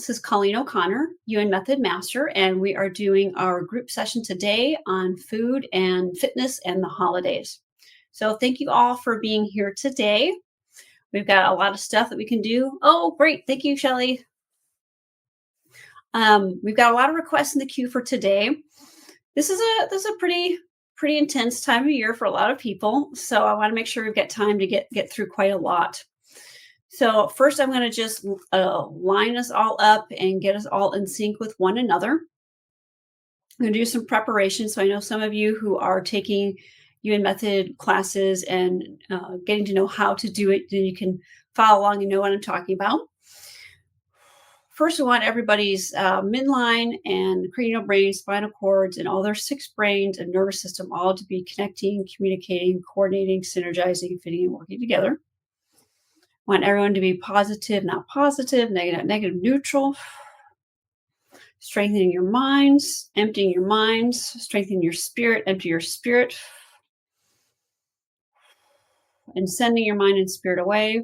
This is Colleen O'Connor, Yuen Method Master, and we are doing our group session today on food and fitness and the holidays. So thank you all for being here today. We've got a lot of stuff that we can do. Oh, great. Thank you, Shelley. We've got a lot of requests in the queue for today. This is a pretty intense time of year for a lot of people. So I want to make sure we've got time to get through quite a lot. So first, I'm going to just line us all up and get us all in sync with one another. I'm going to do some preparation. So I know some of you who are taking Yuen Method classes and getting to know how to do it, then you can follow along and know what I'm talking about. First, we want everybody's midline and cranial brain, spinal cords, and all their 6 brains and nervous system all to be connecting, communicating, coordinating, synergizing, fitting, and working together. Want everyone to be positive, not positive, negative, negative, neutral. Strengthening your minds, emptying your minds, strengthening your spirit, empty your spirit. And sending your mind and spirit away.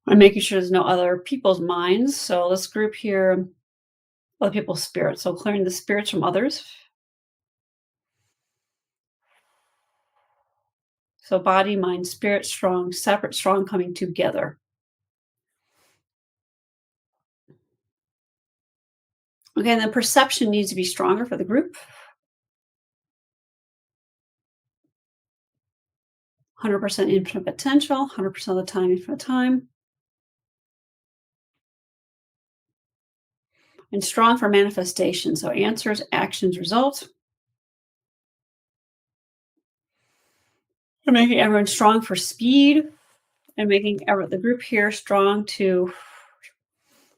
And making sure there's no other people's minds. So let's group here other people's spirits. So clearing the spirits from others. So body, mind, spirit, strong, separate, strong, coming together. Okay, and then perception needs to be stronger for the group. 100% infinite potential, 100% of the time, infinite time. And strong for manifestation. So answers, actions, results. And making everyone strong for speed. And making the group here strong to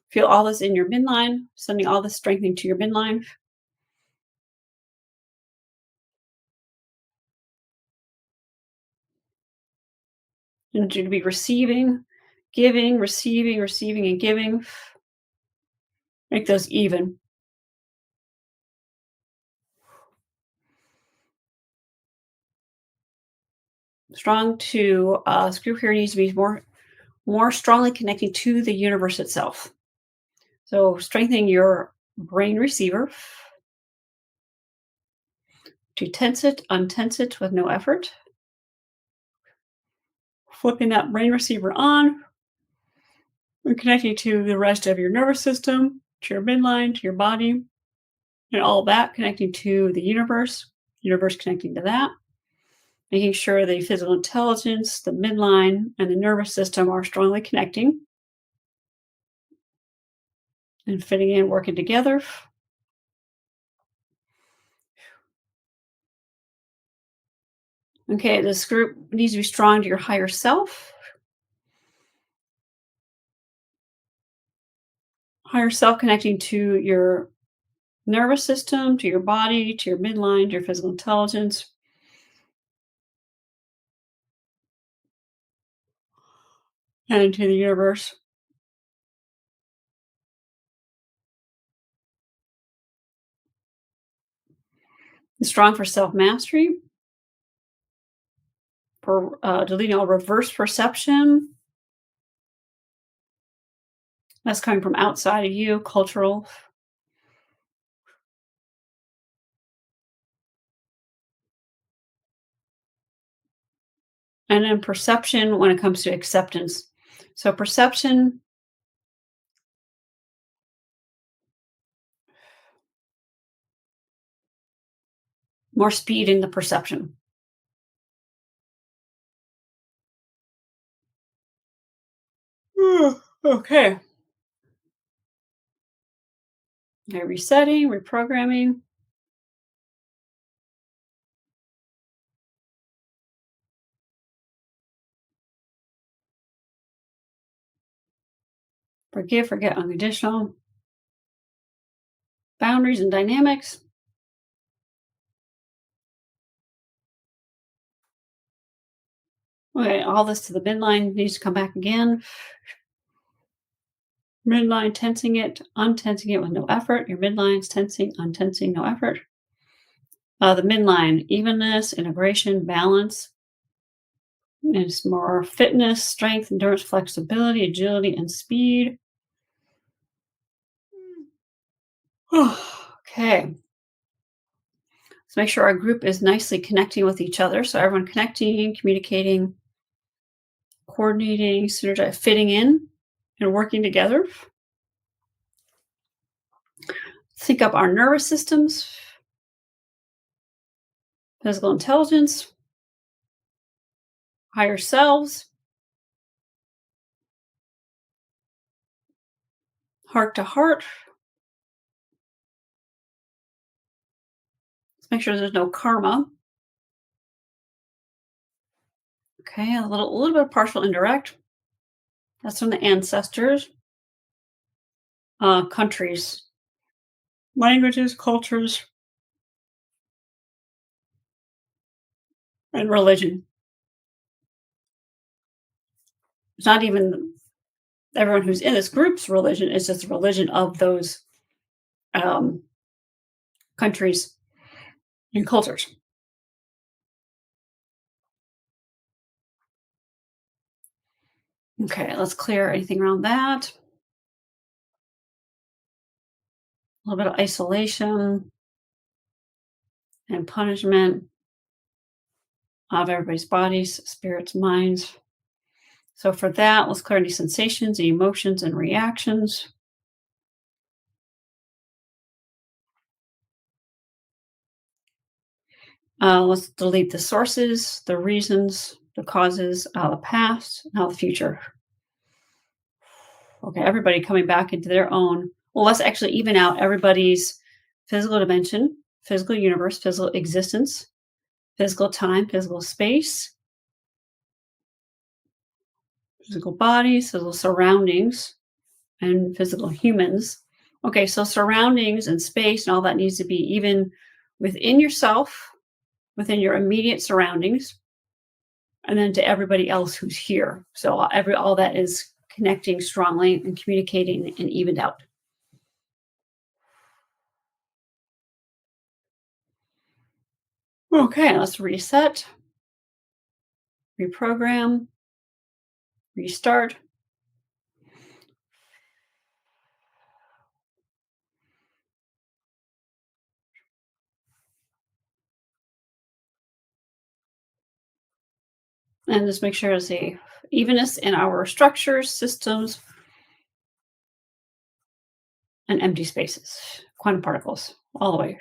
feel all this in your midline, sending all this strengthening to your midline. And to be receiving, giving, receiving, receiving, and giving. Make those even. Strong to this group here needs to be more strongly connecting to the universe itself. So strengthening your brain receiver to tense it, untense it with no effort. Flipping that brain receiver on and connecting to the rest of your nervous system, to your midline, to your body, and all that connecting to the universe connecting to that. Making sure the physical intelligence, the midline, and the nervous system are strongly connecting and fitting in, working together. Okay, this group needs to be strong to your higher self. Higher self connecting to your nervous system, to your body, to your midline, to your physical intelligence. And to the universe. Strong for self-mastery. For deleting all reverse perception. That's coming from outside of you, cultural. And then perception when it comes to acceptance. So perception. More speed in the perception. Okay. Resetting, reprogramming. Forgive, forget, unconditional. Boundaries and dynamics. Okay, all this to the midline needs to come back again. Midline, tensing it, untensing it with no effort. Your midline's tensing, untensing, no effort. The midline, evenness, integration, balance. It's more fitness, strength, endurance, flexibility, agility, and speed. Okay. Let's make sure our group is nicely connecting with each other. So everyone connecting, communicating, coordinating, synergizing, fitting in, and working together. Sync up our nervous systems, physical intelligence, higher selves, heart to heart. Let's make sure there's no karma. Okay, a little bit of partial indirect. That's from the ancestors, countries, languages, cultures, and religion. It's not even everyone who's in this group's religion, it's just the religion of those um, countries and cultures. Okay, let's clear anything around that. A little bit of isolation and punishment of everybody's bodies, spirits, minds. So for that, let's clear any sensations, emotions, and reactions. Let's delete the sources, the reasons, the causes, the past, now the future. Okay, everybody coming back into their own. Well, let's actually even out everybody's physical dimension, physical universe, physical existence, physical time, physical space, physical bodies, physical surroundings, and physical humans. Okay, so surroundings and space and all that needs to be even within yourself, within your immediate surroundings, and then to everybody else who's here. So all that is connecting strongly and communicating and evened out. Okay, let's reset, reprogram, restart. And just make sure to see evenness in our structures, systems, and empty spaces, quantum particles, all the way.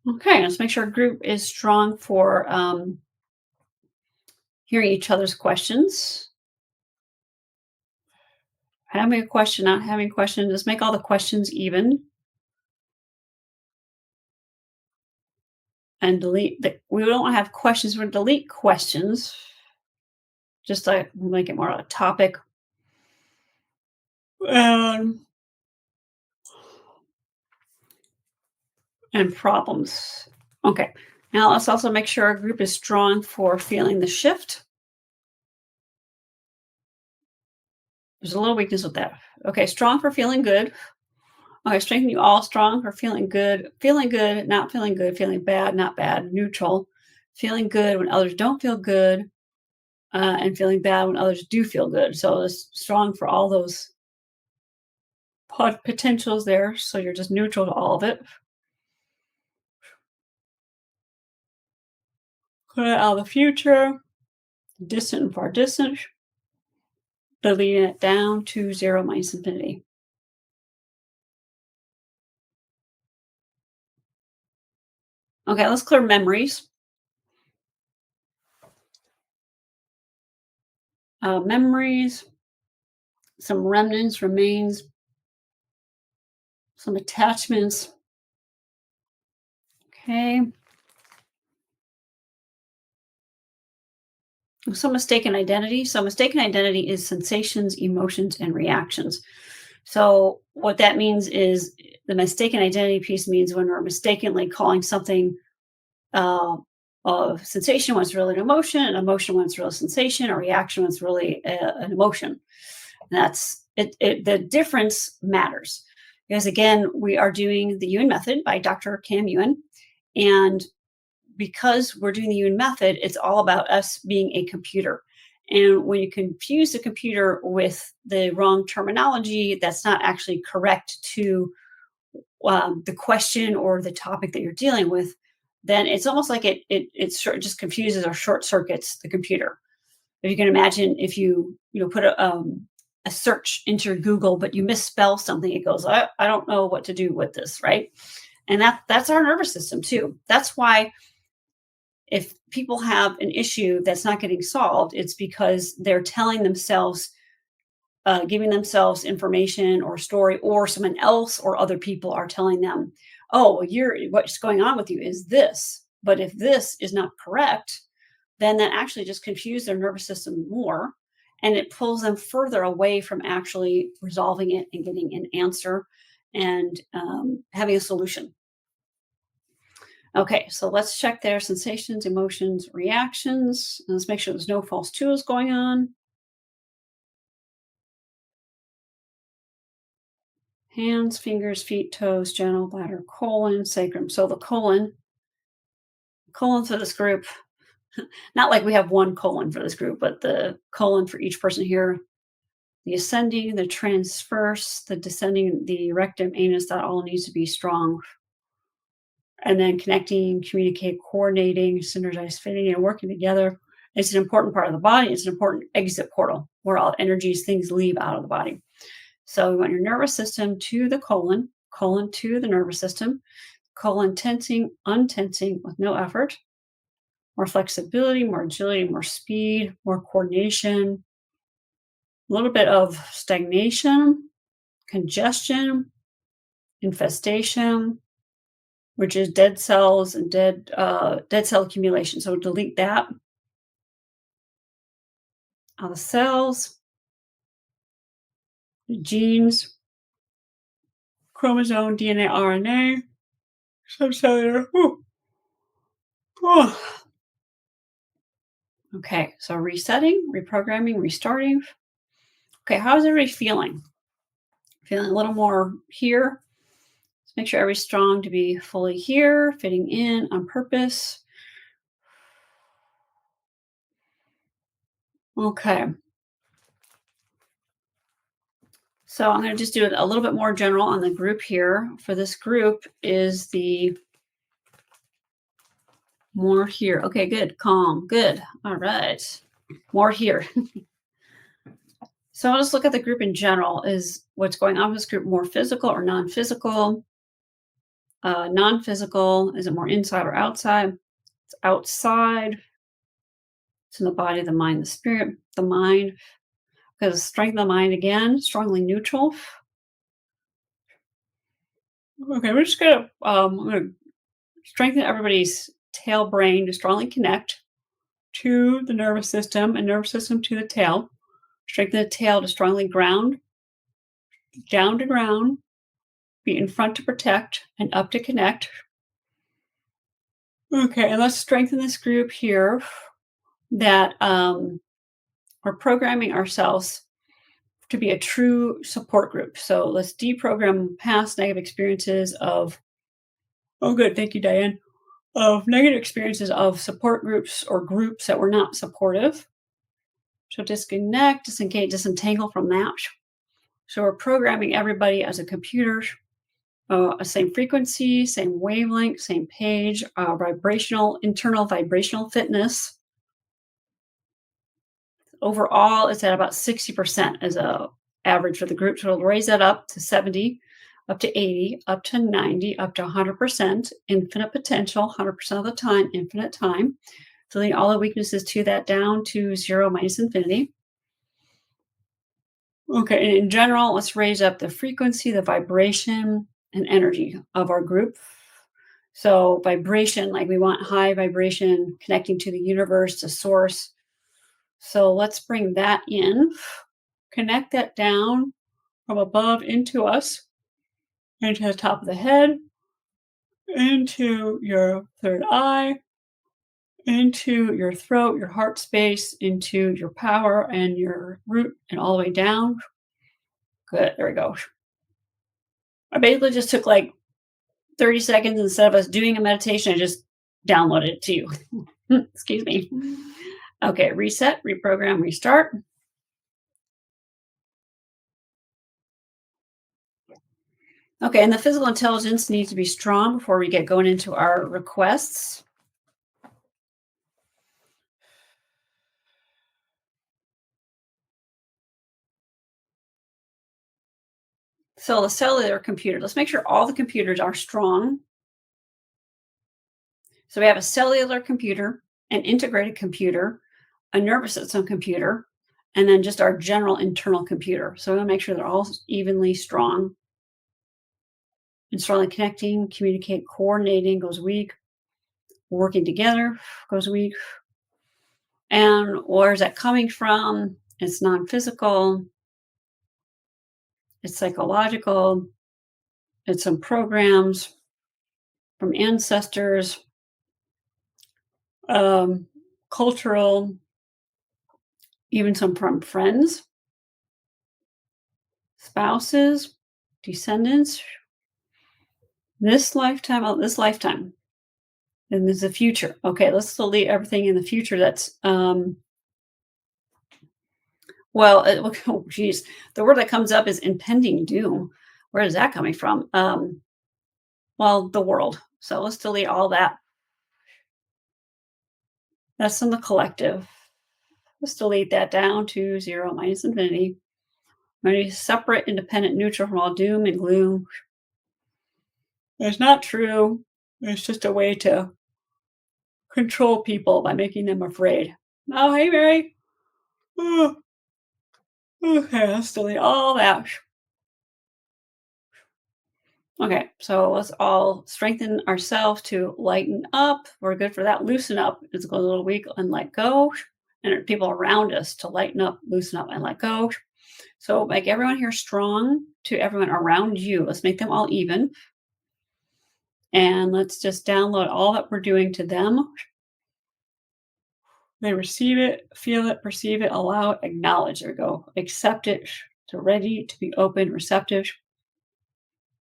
Okay, let's make sure our group is strong for hearing each other's questions. Having a question, not having a question, just make all the questions even. And delete the, we don't have questions, we're going to delete questions. Just like make it more of a topic. Um, and problems. Okay. Now let's also make sure our group is strong for feeling the shift. There's a little weakness with that. Okay, strong for feeling good. Okay, strengthen you all strong for feeling good, not feeling good, feeling bad, not bad, neutral, feeling good when others don't feel good, and feeling bad when others do feel good. So it's strong for all those potentials there. So you're just neutral to all of it. Put it out of the future, distant and far distant, deleting it down to 0 minus infinity. Okay, let's clear memories. Memories, some remnants, remains, some attachments. Okay. Some mistaken identity. So mistaken identity is sensations, emotions, and reactions. So what that means is the mistaken identity piece means when we're mistakenly calling something a sensation when it's really an emotion when it's really a sensation, a reaction when it's really an emotion. And that's it. The difference matters because again, we are doing the Yuen Method by Dr. Cam Yuen, and because we're doing the Yuen method, it's all about us being a computer. And when you confuse the computer with the wrong terminology that's not actually correct to the question or the topic that you're dealing with, then it's almost like it just confuses or short circuits the computer. If you can imagine, if you put a search into Google, but you misspell something, it goes, I don't know what to do with this, right? And that's our nervous system too. That's why if people have an issue that's not getting solved, it's because they're telling themselves, giving themselves information or story, or someone else or other people are telling them, oh, what's going on with you is this. But if this is not correct, then that actually just confuses their nervous system more, and it pulls them further away from actually resolving it and getting an answer and having a solution. Okay, so let's check their sensations, emotions, reactions. Let's make sure there's no false tools going on. Hands, fingers, feet, toes, genital bladder, colon, sacrum. So the colon for this group, not like we have one colon for this group, but the colon for each person here. The ascending, the transverse, the descending, the rectum, anus, that all needs to be strong. And then connecting, communicate, coordinating, synergize, fitting, and working together. It's an important part of the body. It's an important exit portal where all energies, things leave out of the body. So we want your nervous system to the colon to the nervous system, colon tensing, untensing with no effort, more flexibility, more agility, more speed, more coordination, a little bit of stagnation, congestion, infestation, which is dead cells and dead cell accumulation. So delete that. All the cells, the genes, chromosome, DNA, RNA, subcellular. Okay, so resetting, reprogramming, restarting. Okay, how's everybody feeling? Feeling a little more here? Let's make sure everybody's strong to be fully here, fitting in on purpose. Okay. So I'm going to just do it a little bit more general on the group here. For this group is the more here. Okay, good. Calm. Good. All right. More here. So I'll just look at the group in general. Is what's going on with this group more physical or non-physical? Non-physical, is it more inside or outside? It's outside. It's in the body, the mind, the spirit, the mind. Because strength of the mind again, strongly neutral. Okay, we're just gonna I'm gonna strengthen everybody's tail brain to strongly connect to the nervous system and nervous system to the tail. Strengthen the tail to strongly ground, down to ground, be in front to protect, and up to connect. Okay, and let's strengthen this group here that we're programming ourselves to be a true support group. So let's deprogram past negative experiences of, oh good, thank you, Diane, of negative experiences of support groups or groups that were not supportive. So disconnect, disengage, disentangle from that. So we're programming everybody as a computer, same frequency, same wavelength, same page, internal vibrational fitness. Overall, it's at about 60% as a average for the group. So we'll raise that up to 70, up to 80, up to 90, up to 100%, infinite potential, 100% of the time, infinite time. Deleting all the weaknesses to that down to 0 minus infinity. Okay, and in general, let's raise up the frequency, the vibration, and energy of our group. So vibration, like we want high vibration connecting to the universe, to source. So let's bring that in, connect that down from above into us, into the top of the head, into your third eye, into your throat, your heart space, into your power and your root, and all the way down. Good, there we go. I basically just took like 30 seconds instead of us doing a meditation. I just download it to you. Excuse me. Okay, reset, reprogram, restart. Okay, and the physical intelligence needs to be strong before we get going into our requests. So the cellular computer, let's make sure all the computers are strong. So we have a cellular computer, an integrated computer, a nervous system computer, and then just our general internal computer. So we want to make sure they're all evenly strong and strongly connecting, communicate, coordinating goes weak, working together goes weak. And where is that coming from? It's non-physical, it's psychological, it's some programs from ancestors, cultural, even some from friends, spouses, descendants, this lifetime, and there's the future. Okay, let's delete everything in the future that's oh geez, the word that comes up is impending doom. Where is that coming from? The world. So let's delete all that. That's in the collective. Let's delete that down to zero minus infinity. Ready? Separate, independent, neutral from all doom and gloom. It's not true. It's just a way to control people by making them afraid. Oh, hey, Mary. Oh, okay, let's delete all that. Okay, so let's all strengthen ourselves to lighten up. We're good for that. Loosen up. It's a little weak and let go. And people around us to lighten up, loosen up, and let go. So make everyone here strong to everyone around you. Let's make them all even. And let's just download all that we're doing to them. They receive it, feel it, perceive it, allow it, acknowledge. There we go. Accept it. So ready to be open, receptive.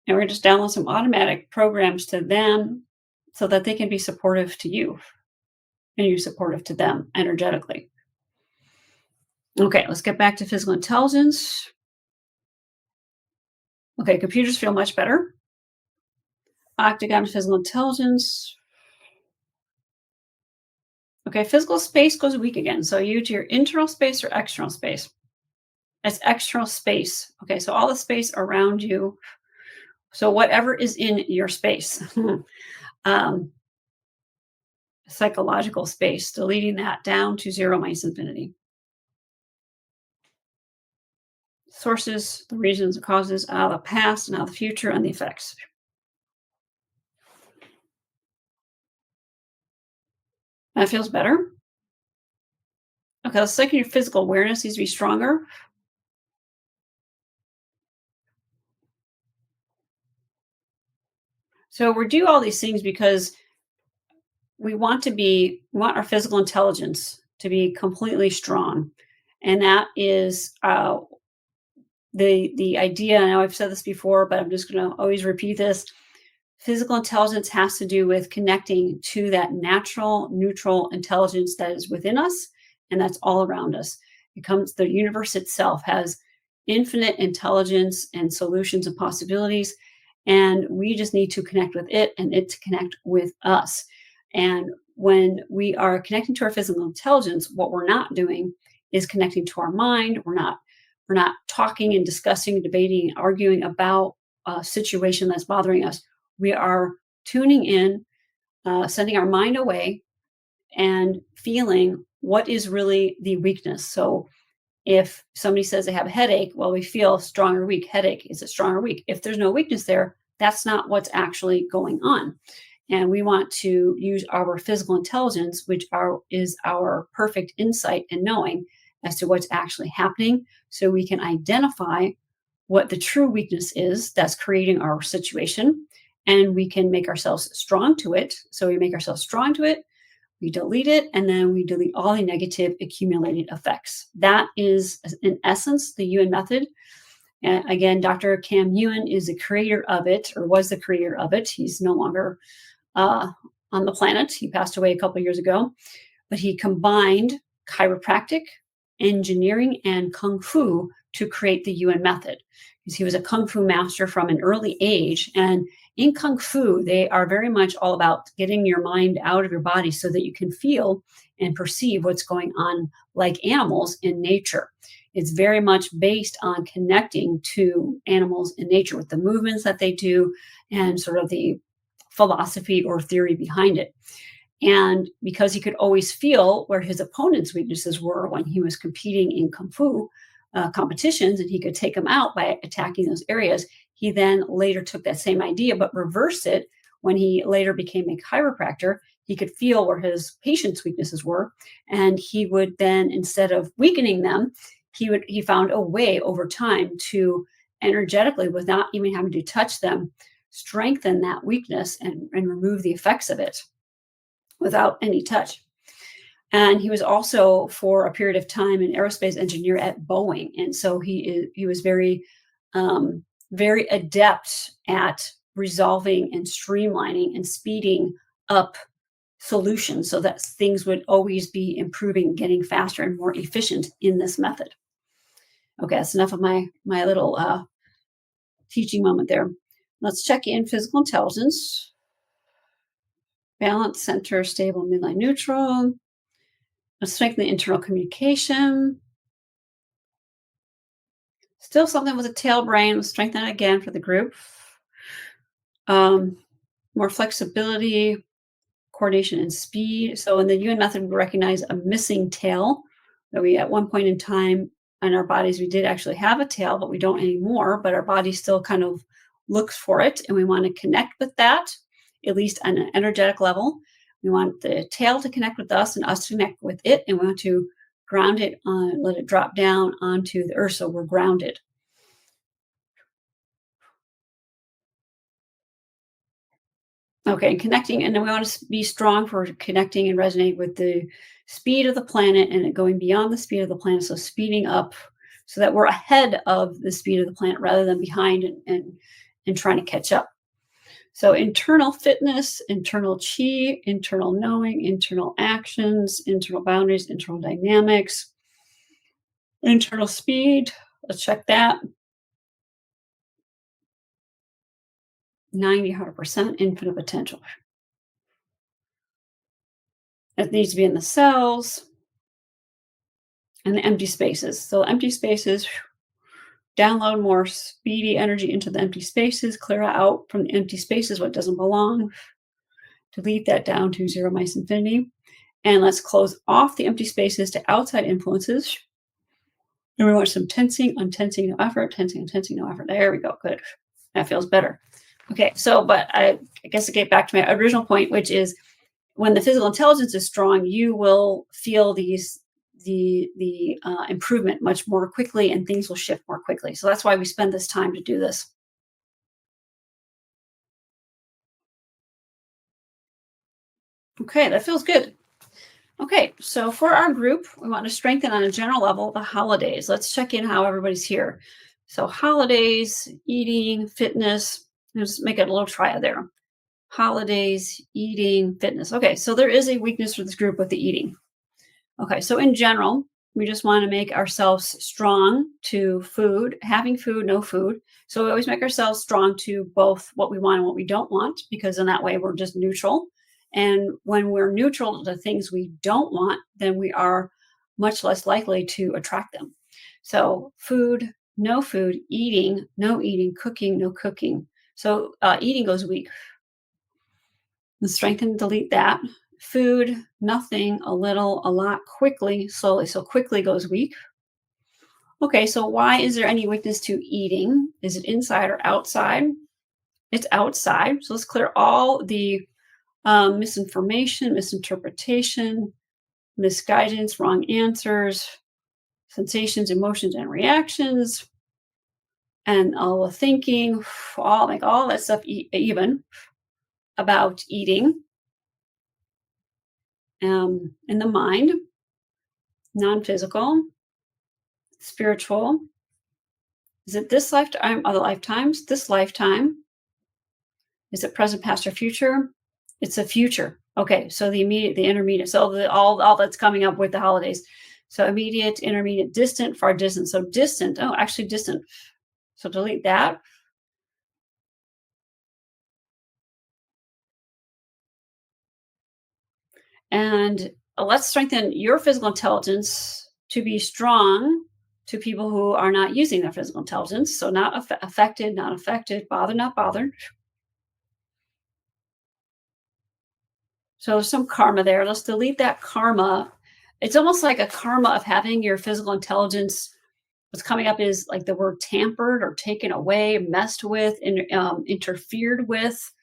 And we're going to just download some automatic programs to them so that they can be supportive to you and you supportive to them energetically. Okay, let's get back to physical intelligence. Okay, computers feel much better. Octagon physical intelligence. Okay, physical space goes weak again. So you to your internal space or external space? It's external space. Okay, so all the space around you. So whatever is in your space. Psychological space, deleting that down to zero minus infinity. Sources, the reasons, the causes, the past, now the future, and the effects. That feels better. Okay, let's say your physical awareness needs to be stronger. So we do all these things because we want our physical intelligence to be completely strong. And that is the idea. I know I've said this before, but I'm just going to always repeat this. Physical intelligence has to do with connecting to that natural, neutral intelligence that is within us and that's all around us. The universe itself has infinite intelligence and solutions and possibilities. And we just need to connect with it and it to connect with us. And when we are connecting to our physical intelligence, what we're not doing is connecting to our mind. We're not talking and discussing, debating, arguing about a situation that's bothering us. We are tuning in, sending our mind away and feeling what is really the weakness. So if somebody says they have a headache, well, we feel strong or weak. Headache, is it strong or weak? If there's no weakness there, that's not what's actually going on. And we want to use our physical intelligence, which is our perfect insight and knowing as to what's actually happening, so we can identify what the true weakness is that's creating our situation, and we can make ourselves strong to it. So we make ourselves strong to it, we delete it, and then we delete all the negative accumulated effects. That is, in essence, the Yuen Method. And again, Dr. Cam Yuen is the creator of it, or was the creator of it. He's no longer on the planet. He passed away a couple years ago, but he combined chiropractic, engineering, and kung fu to create the Yuen method. Because he was a kung fu master from an early age. And in kung fu, they are very much all about getting your mind out of your body so that you can feel and perceive what's going on like animals in nature. It's very much based on connecting to animals in nature with the movements that they do and sort of the philosophy or theory behind it. And because he could always feel where his opponent's weaknesses were when he was competing in kung fu competitions, and he could take them out by attacking those areas, he then later took that same idea but reversed it. When he later became a chiropractor, he could feel where his patient's weaknesses were, and he would then, instead of weakening them, he found a way over time to energetically, without even having to touch them, strengthen that weakness and remove the effects of it without any touch. And he was also, for a period of time, an aerospace engineer at Boeing, and so he was very adept at resolving and streamlining and speeding up solutions so that things would always be improving, getting faster and more efficient in this method. Okay, that's enough of my little teaching moment there. Let's check in physical intelligence. Balance, center, stable, midline, neutral. Let's strengthen the internal communication. Still something with a tail brain. Let's strengthen it again for the group. More flexibility, coordination, and speed. So in the Yuen method, we recognize a missing tail that we, at one point in time in our bodies, we did actually have a tail, but we don't anymore. But our body still kind of looks for it, and we want to connect with that, at least on an energetic level. We want the tail to connect with us and us to connect with it, and we want to ground it on, let it drop down onto the earth so we're grounded. Okay, and connecting, and then we want to be strong for connecting and resonating with the speed of the planet and it going beyond the speed of the planet. So speeding up so that we're ahead of the speed of the planet rather than behind and trying to catch up. So internal fitness, internal chi, internal knowing, internal actions, internal boundaries, internal dynamics, internal speed. Let's check that. 90, 100% infinite potential. It needs to be in the cells and the empty spaces. So empty spaces, download more speedy energy into the empty spaces, clear out from the empty spaces what doesn't belong, delete that down to zero minus infinity. And let's close off the empty spaces to outside influences. And we want some tensing, untensing, no effort, tensing, untensing, no effort. There we go. Good. That feels better. Okay, so, but I guess to get back to my original point, which is when the physical intelligence is strong, you will feel the improvement much more quickly and things will shift more quickly. So that's why we spend this time to do this. Okay, that feels good. Okay, so for our group, we want to strengthen on a general level the holidays. Let's check in how everybody's here. So holidays, eating, fitness. Let's make it a little triad there. Holidays, eating, fitness. Okay, so there is a weakness for this group with the eating. Okay, so in general, we just want to make ourselves strong to food, having food, no food. So we always make ourselves strong to both what we want and what we don't want, because in that way we're just neutral. And when we're neutral to things we don't want, then we are much less likely to attract them. So food, no food, eating, no eating, cooking, no cooking. So eating goes weak. Let's strengthen and delete that. Food, nothing, a little, a lot, quickly, slowly. So quickly goes weak. Okay, so why is there any weakness to eating? Is it inside or outside? It's outside. So let's clear all the misinformation, misinterpretation, misguidance, wrong answers, sensations, emotions, and reactions, and all the thinking, all that stuff even about eating. In the mind, non-physical, spiritual. Is it this lifetime, other lifetimes, this lifetime? Is it present, past, or future? It's a future. Okay, so the immediate, the intermediate, so all that's coming up with the holidays. So immediate, intermediate, distant, far distant. So distant. Oh, actually distant. So delete that. And let's strengthen your physical intelligence to be strong to people who are not using their physical intelligence. So not affected, not affected, bothered, not bothered. So there's some karma there. Let's delete that karma. It's almost like a karma of having your physical intelligence. What's coming up is like the word tampered or taken away, messed with, interfered with,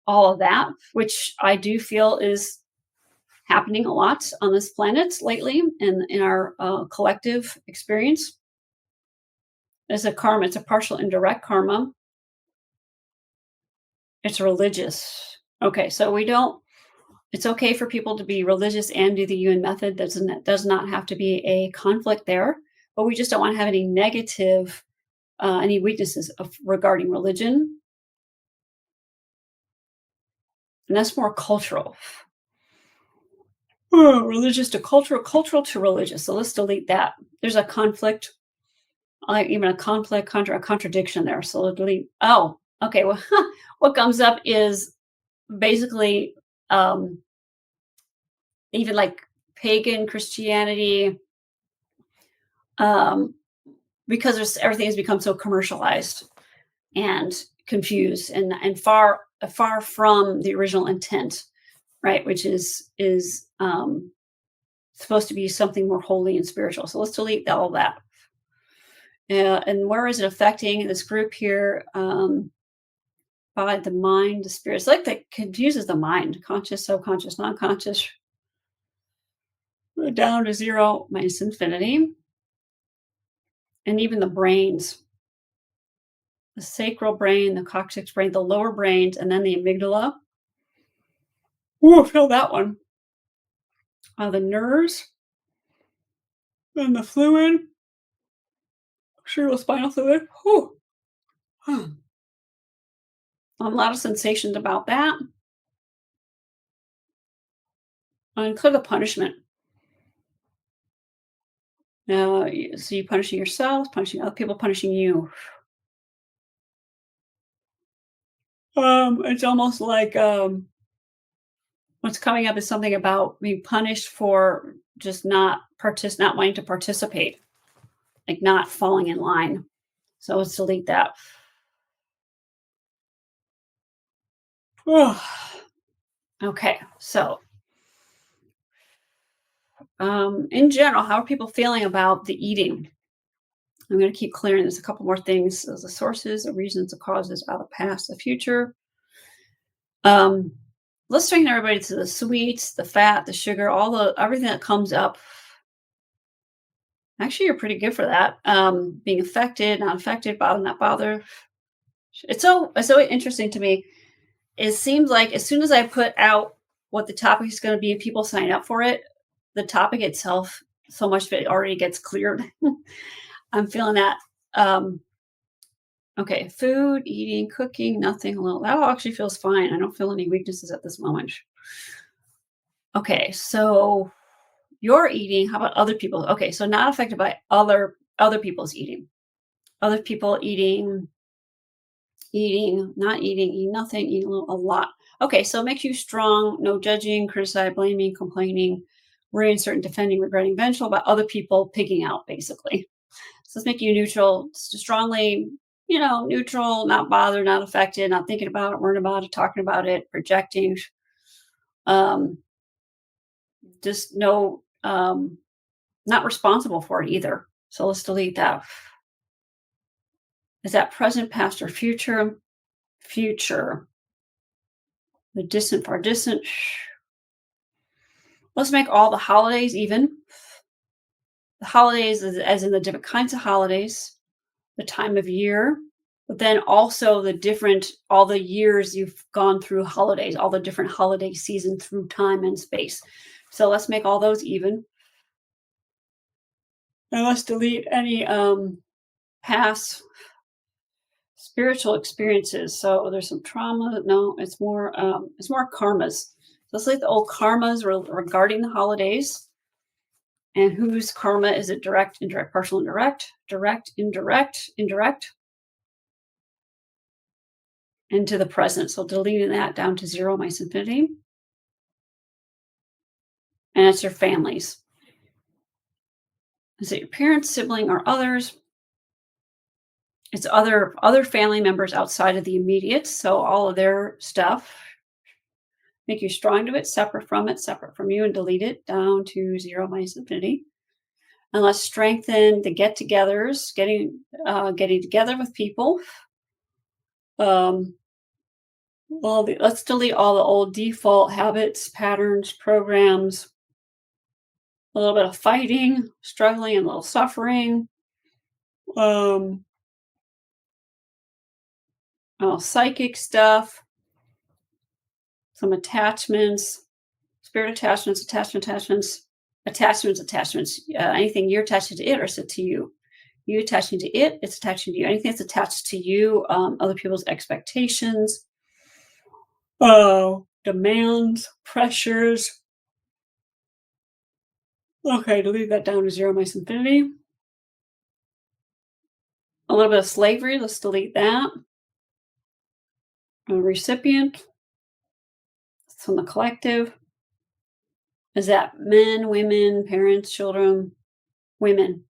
all of that, which I do feel is happening a lot on this planet lately in our collective experience. It's a karma, it's a partial indirect karma. It's religious. Okay, so we don't, it's okay for people to be religious and do the Yuen method. Does not have to be a conflict there, but we just don't want to have any negative, any weaknesses regarding religion. And that's more cultural. Oh, religious to cultural, cultural to religious. So let's delete that. There's a conflict, like even a conflict, a contradiction there. So we'll delete. Oh, okay. Well, what comes up is basically um, even like pagan Christianity, um, because everything has become so commercialized and confused and far from the original intent, right? Which is supposed to be something more holy and spiritual. So let's delete all that. And where is it affecting this group here? By the mind, the spirit. It's like that confuses the mind, conscious, subconscious, non-conscious, down to zero, minus infinity, and even the brains, the sacral brain, the coccyx brain, the lower brains, and then the amygdala. Ooh, feel that one. The nerves and the fluid, cerebrospinal fluid. Whew. A lot of sensations about that. Include the punishment. So you punishing yourself, punishing other people, punishing you. It's almost like what's coming up is something about being punished for just not wanting to participate, like not falling in line. So let's delete that. Okay, so in general, how are people feeling about the eating? I'm going to keep clearing. There's a couple more things. There's the sources, the reasons, the causes, about the past, the future. Um, let's strengthen everybody to the sweets, the fat, the sugar, everything that comes up. Actually, you're pretty good for that. Being affected, not affected, bother, not bother. It's so interesting to me. It seems like as soon as I put out what the topic is going to be and people sign up for it, the topic itself, so much of it already gets cleared. I'm feeling that. Okay, food, eating, cooking, nothing. Well, that all actually feels fine. I don't feel any weaknesses at this moment. Okay, so your eating, how about other people? Okay, so not affected by other people's eating. Other people eating, not eating, eating nothing, eating a lot. Okay, so it makes you strong, no judging, criticize, blaming, complaining, worrying, certain, defending, regretting, vengeful about other people pigging out, basically. So let's make you neutral, strongly, neutral, not bothered, not affected, not thinking about it, worrying about it, talking about it, projecting. Um, just no, not responsible for it either. So let's delete that. Is that present, past, or future? Future. The distant, far distant. Let's make all the holidays even. The holidays, as in the different kinds of holidays, the time of year, but then also all the years you've gone through holidays, all the different holiday seasons through time and space. So let's make all those even. And let's delete any past Spiritual experiences. So there's some trauma. No, it's more karmas. So it's like the old karmas regarding the holidays. And whose karma is it? Direct, indirect, partial, indirect, direct, indirect, indirect, into the present. So deleting that down to zero, my infinity. And it's your families. Is it your parents, sibling, or others? It's other family members outside of the immediate. So all of their stuff. Make you strong to it, separate from you, and delete it down to zero minus infinity. And let's strengthen the get-togethers, getting together with people. Let's delete all the old default habits, patterns, programs. A little bit of fighting, struggling, and a little suffering. Psychic stuff. Some attachments, spirit attachments. Anything you're attaching to it or is it to you? You attaching to it, it's attaching to you. Anything that's attached to you, other people's expectations, demands, pressures. Okay, delete that down to zero minus infinity. A little bit of slavery, let's delete that. A recipient from the collective. Is that men, women, parents, children, women?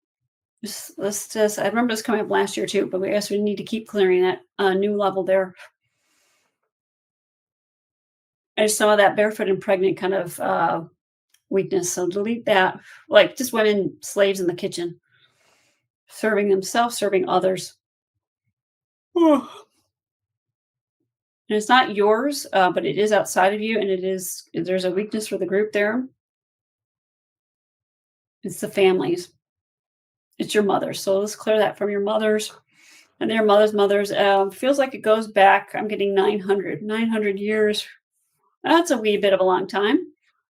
I remember this coming up last year too, but I guess we need to keep clearing that new level there. And some of that barefoot and pregnant kind of weakness. So delete that. Like just women, slaves in the kitchen, serving themselves, serving others. And it's not yours, but it is outside of you, and there's a weakness for the group there. It's the families. It's your mother. So let's clear that from your mothers and their mothers. Feels like it goes back. I'm getting 900 years. That's a wee bit of a long time.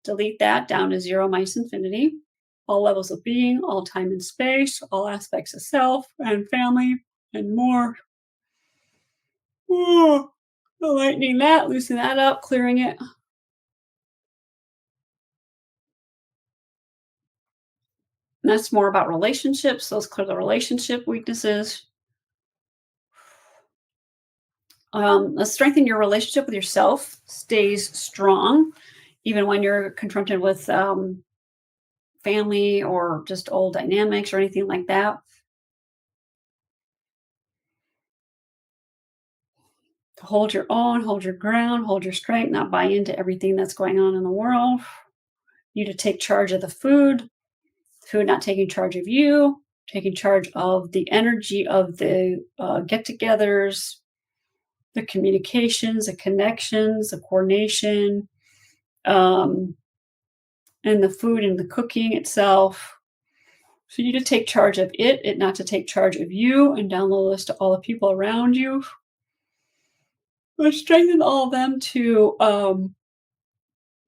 Delete that down to zero minus infinity. All levels of being, all time and space, all aspects of self and family and more. Lightening that, loosening that up, clearing it. And that's more about relationships. So let's clear the relationship weaknesses. Let's strengthen your relationship with yourself. Stays strong, even when you're confronted with family or just old dynamics or anything like that. To hold your own, hold your ground, hold your strength, not buy into everything that's going on in the world. You to take charge of the food not taking charge of you, taking charge of the energy of the get-togethers, the communications, the connections, the coordination, and the food and the cooking itself. So you to take charge of it not to take charge of you, and down the list to all the people around you. Let's strengthen all of them to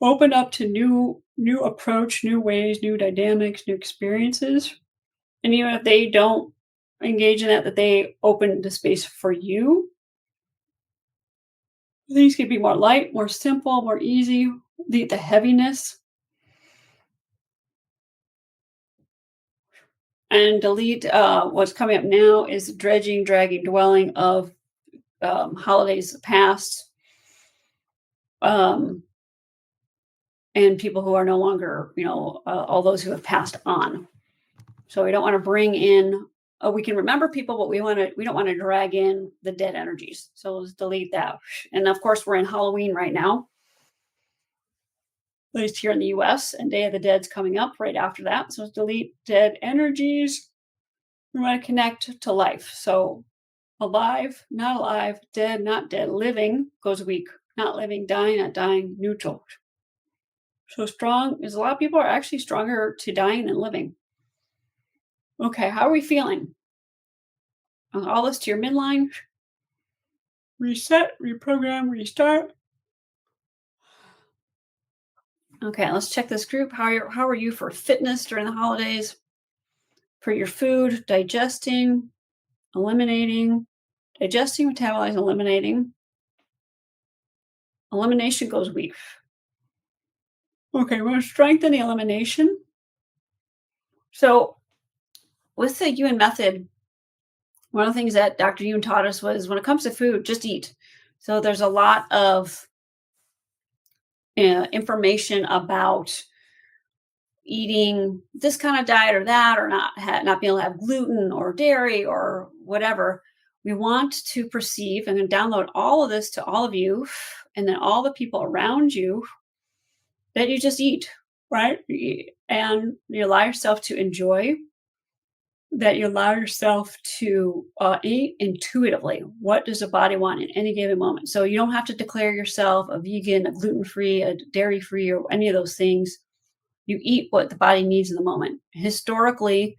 open up to new approach, new ways, new dynamics, new experiences. And even if they don't engage in that they open the space for you. Things can be more light, more simple, more easy. The heaviness. And delete what's coming up now is dredging, dragging, dwelling of holidays past. And people who are no longer, all those who have passed on. So we don't want to bring in. We can remember people, but we don't want to drag in the dead energies. So let's delete that. And of course, we're in Halloween right now, at least here in the U.S. And Day of the Dead's coming up right after that. So let's delete dead energies. We want to connect to life. So alive, not alive, dead, not dead, living goes weak, not living, dying, not dying, neutral. So strong is a lot of people are actually stronger to dying than living. Okay, how are we feeling? All this to your midline. Reset, reprogram, restart. Okay, let's check this group. How are you for fitness during the holidays? For your food, digesting, eliminating, digesting, metabolizing, eliminating. Elimination goes weak. Okay, we're going to strengthen the elimination. So, with the Yuen method, one of the things that Dr. Yuen taught us was when it comes to food, just eat. So, there's a lot of information about eating this kind of diet or that, or not being able to have gluten or dairy or whatever. We want to perceive. I'm going to download all of this to all of you, and then all the people around you, that you just eat, right? And you allow yourself to enjoy, that you allow yourself to eat intuitively. What does the body want in any given moment? So you don't have to declare yourself a vegan, a gluten-free, a dairy-free, or any of those things. You eat what the body needs in the moment. Historically,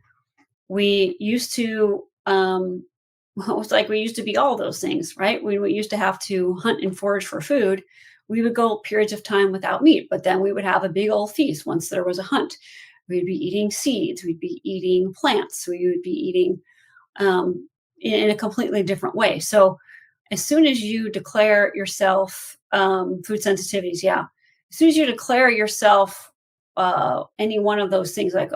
we used to, it's like we used to be all those things, right? We used to have to hunt and forage for food. We would go periods of time without meat, but then we would have a big old feast once there was a hunt. We'd be eating seeds, we'd be eating plants, we would be eating in a completely different way. So as soon as you declare yourself food sensitivities, yeah, as soon as you declare yourself any one of those things, like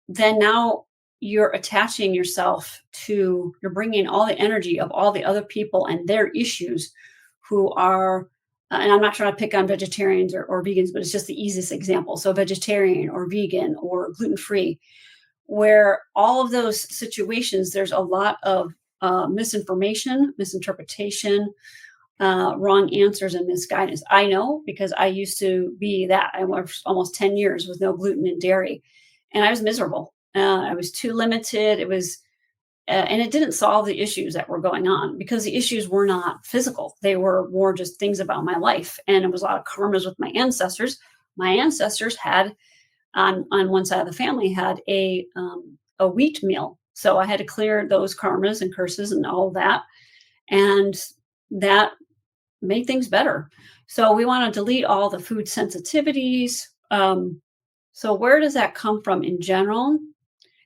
then now you're attaching yourself to, you're bringing all the energy of all the other people and their issues who are, and I'm not trying to pick on vegetarians or vegans, but it's just the easiest example. So vegetarian or vegan or gluten-free, where all of those situations, there's a lot of misinformation, misinterpretation, wrong answers, and misguidance. I know because I used to be that. I worked almost 10 years with no gluten and dairy, and I was miserable. I was too limited. It was, and it didn't solve the issues that were going on, because the issues were not physical. They were more just things about my life. And it was a lot of karmas with my ancestors. My ancestors had, on one side of the family, had a wheat meal. So I had to clear those karmas and curses and all that. And that made things better. So we want to delete all the food sensitivities. So where does that come from in general?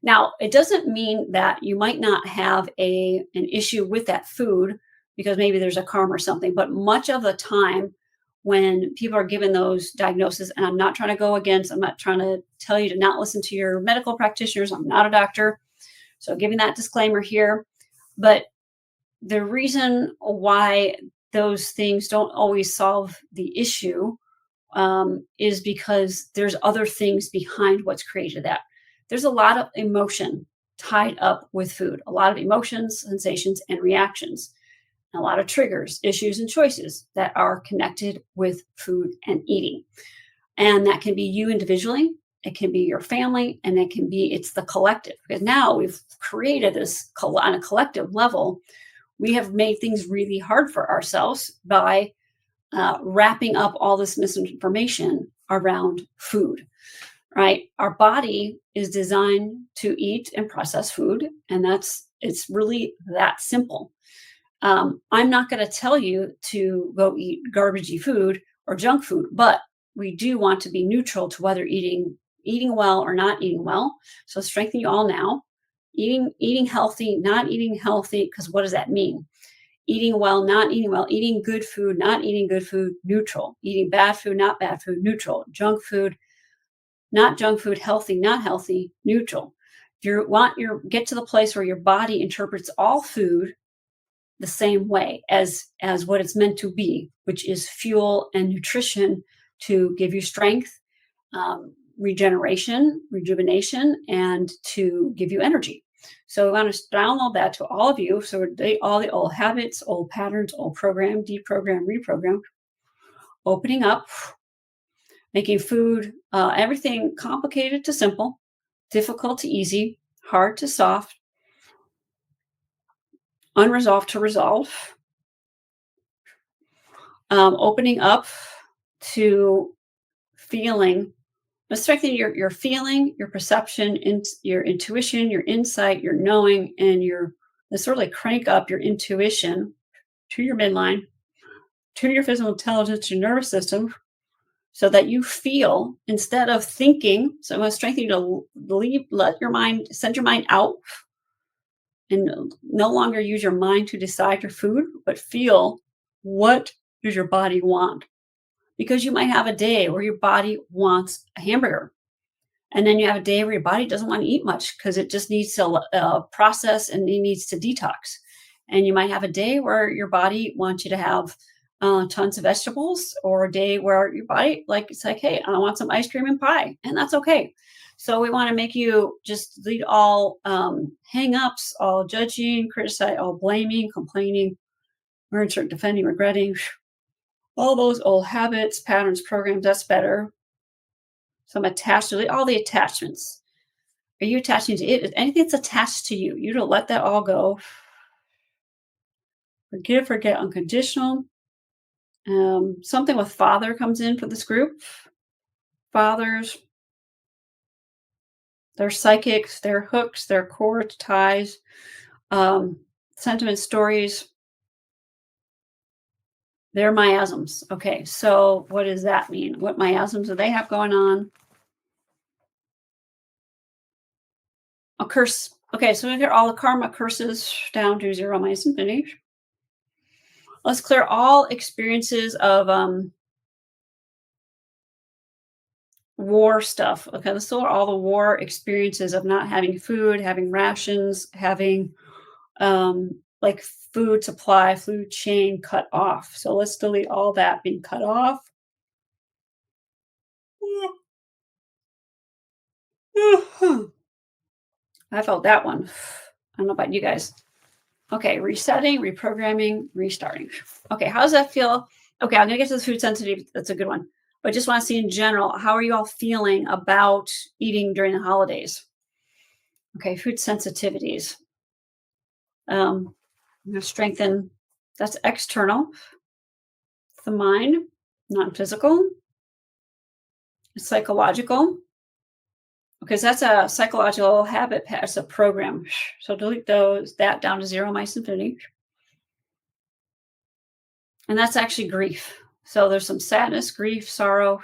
Now, it doesn't mean that you might not have an issue with that food because maybe there's a karma or something, but much of the time when people are given those diagnoses, and I'm not trying to go against, I'm not trying to tell you to not listen to your medical practitioners. I'm not a doctor. So giving that disclaimer here, but the reason why those things don't always solve the issue is because there's other things behind what's created that. There's a lot of emotion tied up with food, a lot of emotions, sensations, and reactions, and a lot of triggers, issues, and choices that are connected with food and eating. And that can be you individually, it can be your family, and it's the collective. Because now we've created this on a collective level. We have made things really hard for ourselves by wrapping up all this misinformation around food, right? Our body is designed to eat and process food, and it's really that simple. I'm not going to tell you to go eat garbagey food or junk food, but we do want to be neutral to whether eating well or not eating well. So strengthen you all now. Eating healthy, not eating healthy, because what does that mean? Eating well, not eating well, eating good food, not eating good food, neutral. Eating bad food, not bad food, neutral. Junk food, not junk food, healthy, not healthy, neutral. If you get to the place where your body interprets all food the same way as what it's meant to be, which is fuel and nutrition to give you strength, rejuvenation, and to give you energy. So we want to download that to all of you. So all the old habits, old patterns, old program, deprogram, reprogram, opening up, making food, everything complicated to simple, difficult to easy, hard to soft, unresolved to resolve, opening up to feeling, strengthening your feeling, your perception, your intuition, your insight, your knowing, and let's really crank up your intuition to your midline, to your physical intelligence, your nervous system, so that you feel instead of thinking. So I'm going to strengthen you to send your mind out and no longer use your mind to decide your food, but feel what does your body want? Because you might have a day where your body wants a hamburger. And then you have a day where your body doesn't want to eat much because it just needs to process and it needs to detox. And you might have a day where your body wants you to have tons of vegetables, or a day where your body, like, it's like, hey, I want some ice cream and pie, and that's okay. So we want to make you just delete all hang-ups, all judging, criticize, all blaming, complaining, or insert defending, regretting, all those old habits, patterns, programs. That's better. Some attached, delete all the attachments. Are you attaching to it? Anything that's attached to you, you don't let that all go. Forgive, forget, unconditional. Something with father comes in for this group. Fathers, their psychics, their hooks, their cords, ties, sentiment, stories, their miasms. Okay, so what does that mean? What miasms do they have going on? A curse. Okay, so we get all the karma curses down to zero, minus infinity. Let's clear all experiences of war stuff. Okay, let's clear all the war experiences of not having food, having rations, having like food supply, food chain cut off. So let's delete all that being cut off. I felt that one. I don't know about you guys. Okay, resetting, reprogramming, restarting. Okay, how does that feel? Okay, I'm gonna get to the food sensitive. That's a good one. But just want to see in general, how are you all feeling about eating during the holidays? Okay, food sensitivities. I'm gonna strengthen. That's external. The mind, not physical. It's psychological. Because that's a psychological habit. It's a program. So delete that down to zero, minus infinity. And that's actually grief. So there's some sadness, grief, sorrow,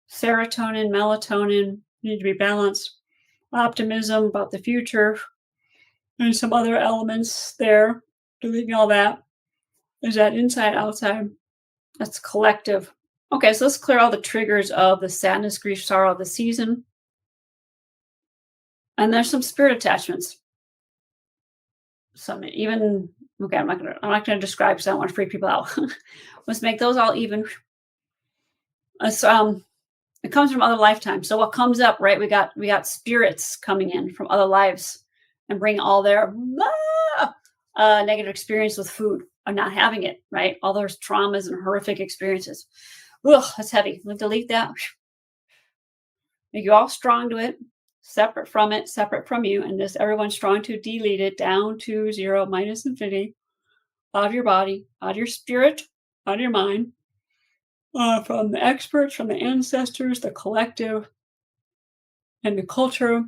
serotonin, melatonin need to be balanced, optimism about the future, and some other elements there. Deleting all that. Is that inside, outside? That's collective. Okay, so let's clear all the triggers of the sadness, grief, sorrow of the season. And there's some spirit attachments. Some even, okay, I'm not gonna describe because I don't want to freak people out. Let's make those all even. It comes from other lifetimes. So what comes up, right? We got spirits coming in from other lives and bring all their negative experience with food or not having it, right? All those traumas and horrific experiences. Ugh, that's heavy. We'll delete that. Make you all strong to it, separate from it, separate from you, and this everyone's strong to delete it down to zero, minus infinity, out of your body, out of your spirit, out of your mind, from the experts, from the ancestors, the collective, and the culture,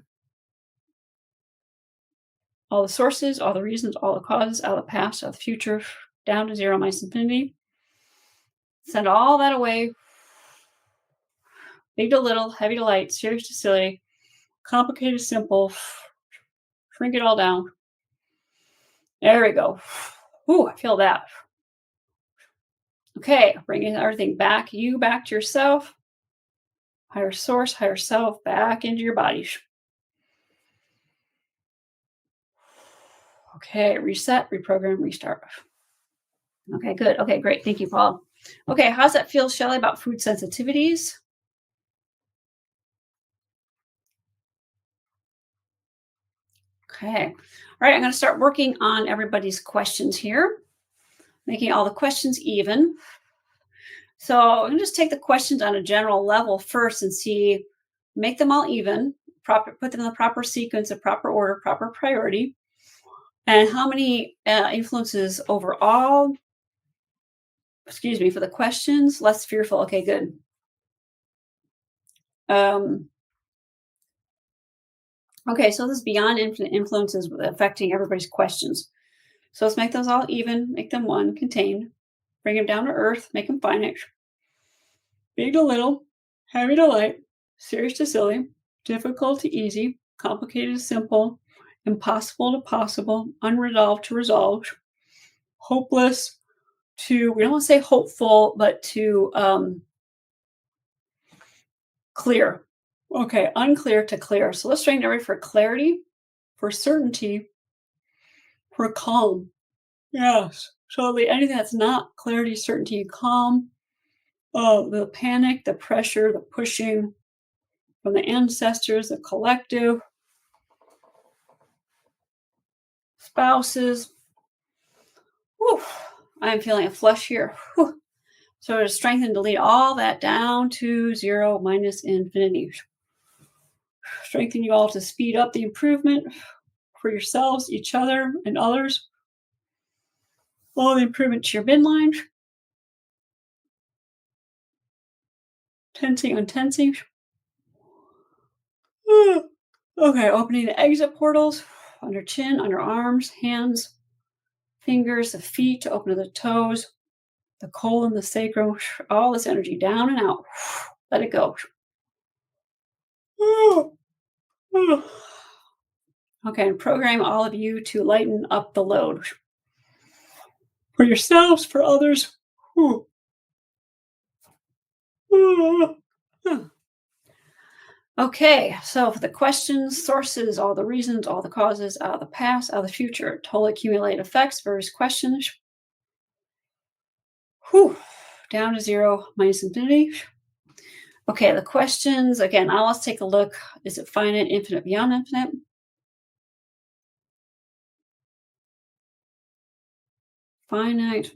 all the sources, all the reasons, all the causes, out of the past, out of the future, down to zero, minus infinity. Send all that away. Big to little, heavy to light, serious to silly, complicated, simple. Shrink it all down. There we go. Ooh, I feel that. Okay, bringing everything back, you back to yourself, higher source, higher self, back into your body. Okay, reset, reprogram, restart. Okay, good. Okay, great. Thank you, Paul. Okay, how's that feel, Shelley, about food sensitivities? Okay. All right, I'm going to start working on everybody's questions here, making all the questions even. So I'm going to just take the questions on a general level first and see, make them all even, put them in the proper sequence, a proper order, proper priority, and how many influences overall. Excuse me, for the questions, less fearful. Okay, good. Okay, so this is beyond infinite influences affecting everybody's questions. So let's make those all even, make them one, contained, bring them down to earth, make them finite, big to little, heavy to light, serious to silly, difficult to easy, complicated to simple, impossible to possible, unresolved to resolved, hopeless to, we don't want to say hopeful, but to clear. Okay, unclear to clear. So let's strengthen every for clarity, for certainty, for calm. Yes. So anything that's not clarity, certainty, and calm, the panic, the pressure, the pushing from the ancestors, the collective, spouses. Whew, I'm feeling a flush here. Whew. So to strengthen, delete all that down to zero minus infinity. Strengthen you all to speed up the improvement for yourselves, each other, and others. All the improvement to your midline. Tensing, untensing. Okay, opening the exit portals under chin, under arms, hands, fingers, the feet to open to the toes, the colon, the sacrum, all this energy down and out. Let it go. Okay, and program all of you to lighten up the load for yourselves, for others. Okay, so for the questions, sources, all the reasons, all the causes, out of the past, out of the future, total accumulated effects, various questions. Down to zero minus infinity. Okay, the questions, again, now let's take a look. Is it finite, infinite, beyond infinite? Finite.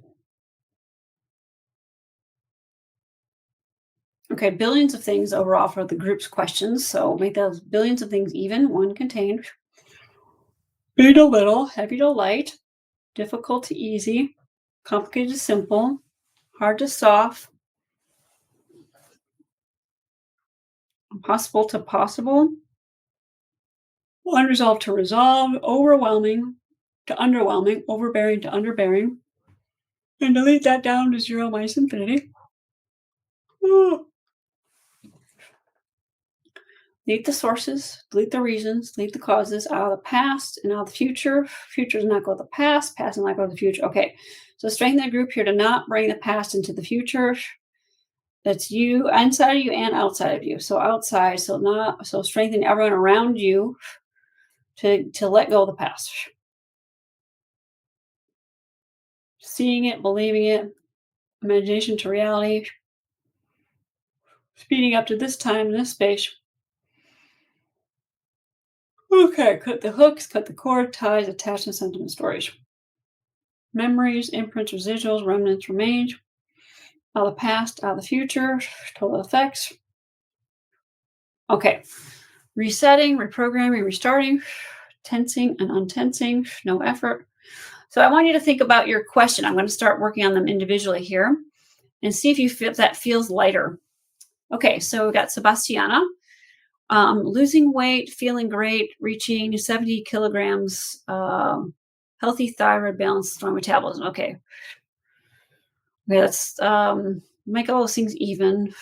Okay, billions of things overall for the group's questions. So make those billions of things even, one contained. Big to little, heavy to light, difficult to easy, complicated to simple, hard to soft, impossible to possible, unresolved to resolve, overwhelming to underwhelming, overbearing to underbearing, and delete that down to zero minus infinity. Delete the sources, delete the reasons, delete the causes out of the past and out of the future. Future does not go to the past does not go to the future. Okay, so strengthen the group here to not bring the past into the future. That's you, inside of you and outside of you. So outside, so strengthen everyone around you to let go of the past. Seeing it, believing it, imagination to reality, speeding up to this time, this space. Okay, cut the hooks, cut the cord, ties, attachments, sentiment, stories. Memories, imprints, residuals, remnants, remains. Out of the past, out of the future, total effects. Okay, resetting, reprogramming, restarting, tensing and untensing, no effort. So I want you to think about your question. I'm going to start working on them individually here and see if you feel that feels lighter. Okay, so we've got Sebastiana. Losing weight, feeling great, reaching 70 kilograms, healthy thyroid, balanced, strong metabolism. Okay, let's make all those things even.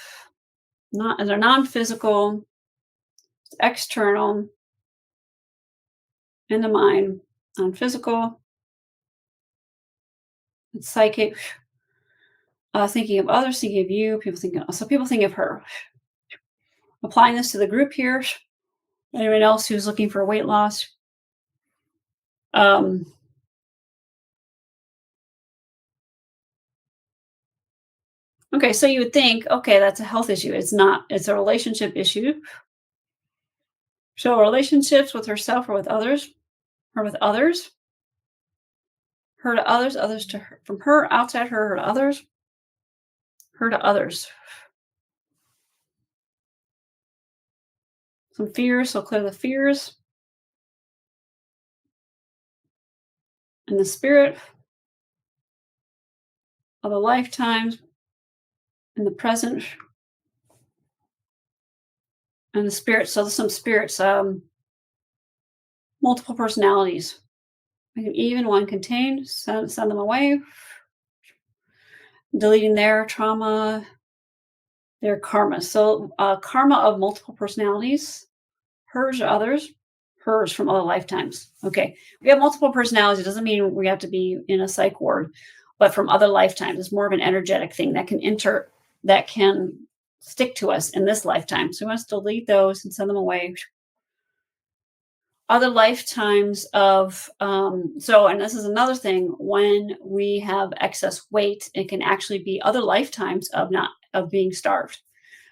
They're non-physical, external, in the mind, non-physical, it's psychic. Thinking of others, thinking of you, people think of her. Applying this to the group here. Anyone else who's looking for weight loss? Okay, so you would think, okay, that's a health issue. It's not. It's a relationship issue. So relationships with herself or with others, or with others, her to others, others to her, from her, outside her to others, her to others. Some fears, so clear the fears. And the spirit of the lifetimes in the present. And the spirits, so some spirits, multiple personalities. Make them even, one contained, send them away. Deleting their trauma, their karma. So karma of multiple personalities, hers or others, hers from other lifetimes. Okay. We have multiple personalities. It doesn't mean we have to be in a psych ward, but from other lifetimes. It's more of an energetic thing that can stick to us in this lifetime. So we must delete those and send them away. Other lifetimes of and this is another thing, when we have excess weight, it can actually be other lifetimes of being starved.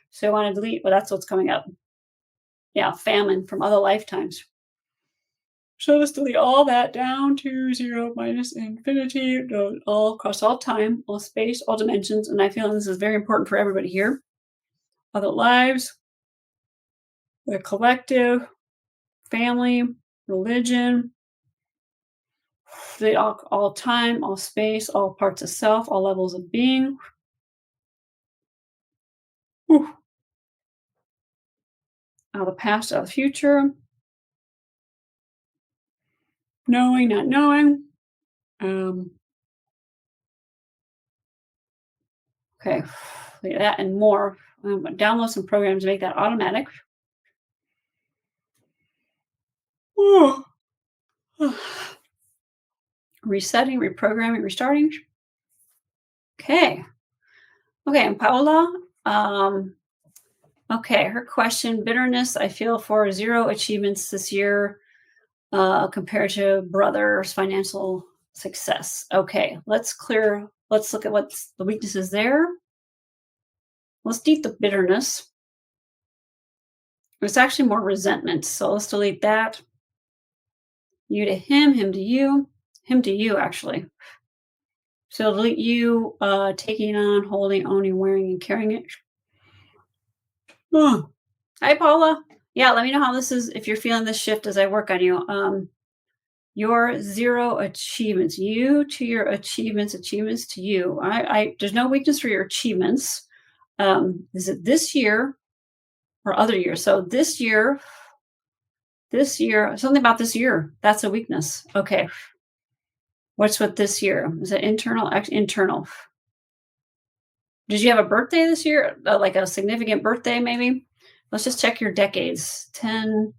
So I want to delete, well, that's what's coming up. Yeah, famine from other lifetimes. So let's delete all that down to zero minus infinity, all across all time, all space, all dimensions. And I feel this is very important for everybody here. Other lives, the collective, family, religion, all time, all space, all parts of self, all levels of being. Whew. All the past, all the future. Knowing, not knowing. Okay, look at that and more. Download some programs to make that automatic. Resetting, reprogramming, restarting. Okay. Okay, and Paola, okay, her question, bitterness I feel for 0 achievements this year compared to brother's financial success. Okay, let's look at what's the weaknesses there. Let's delete the bitterness. It's actually more resentment, so let's delete that. You to him, him to you, actually. So delete you taking on, holding, owning, wearing, and carrying it. Oh. Hi, Paula. Yeah, let me know how this is, if you're feeling this shift as I work on you. Your 0 achievements, you to your achievements to you. There's no weakness for your achievements. Is it this year or other years? So this year, something about this year, that's a weakness. Okay. What's with this year? Is it internal? Internal. Did you have a birthday this year? Like a significant birthday, maybe? Let's just check your decades. 10,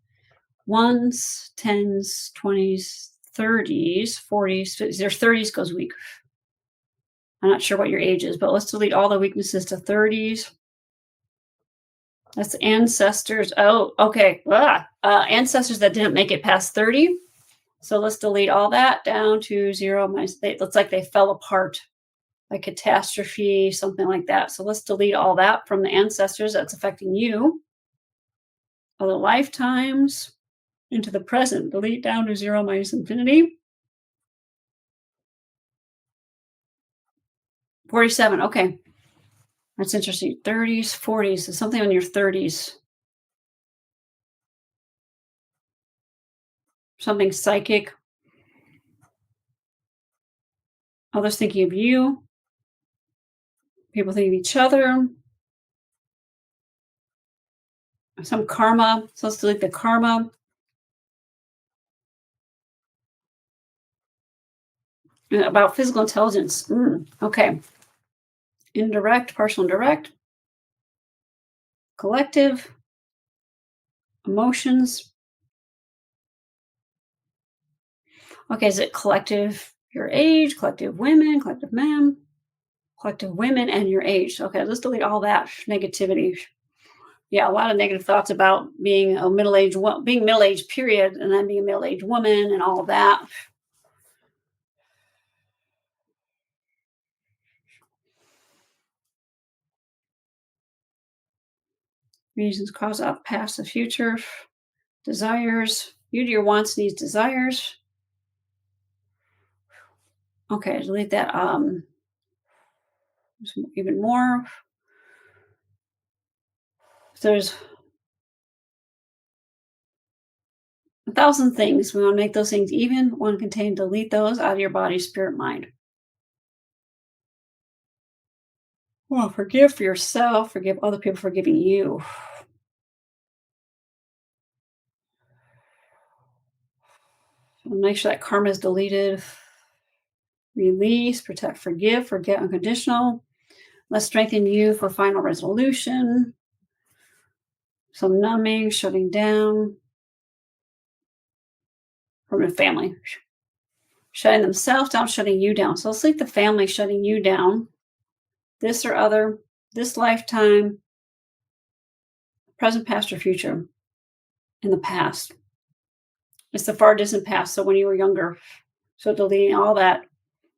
ones, 10s, 20s, 30s, 40s, 50s. Their 30s goes weak. I'm not sure what your age is, but let's delete all the weaknesses to 30s. That's ancestors. Oh, okay. Ancestors that didn't make it past 30. So let's delete all that down to 0 minus. It looks like they fell apart, like catastrophe, something like that. So let's delete all that from the ancestors that's affecting you. Other lifetimes into the present. Delete down to 0 minus infinity. 47. Okay. That's interesting. 30s, 40s. So something in your 30s. Something psychic. Others thinking of you. People thinking of each other. Some karma. So let's delete the karma. About physical intelligence. Okay. Indirect, partial and direct. Collective. Emotions. Okay, is it collective your age, collective women, collective men, collective women and your age? Okay, let's delete all that negativity. Yeah, a lot of negative thoughts about being a middle-aged period, and then being a middle-aged woman and all of that. Reasons, cause, out, past, the future, desires. You to your wants, needs, desires. Okay, delete that. Even more. There's 1,000 things. We want to make those things even. One contain, delete those out of your body, spirit, mind. Well, forgive for yourself, forgive other people for forgiving you. Make sure that karma is deleted. Release, protect, forgive, forget unconditional. Let's strengthen you for final resolution. Some numbing, shutting down. from a family. Shutting themselves down, shutting you down. So let's like the family shutting you down. This or other, this lifetime, present, past, or future. In the past. It's the far distant past. So when you were younger. So deleting all that.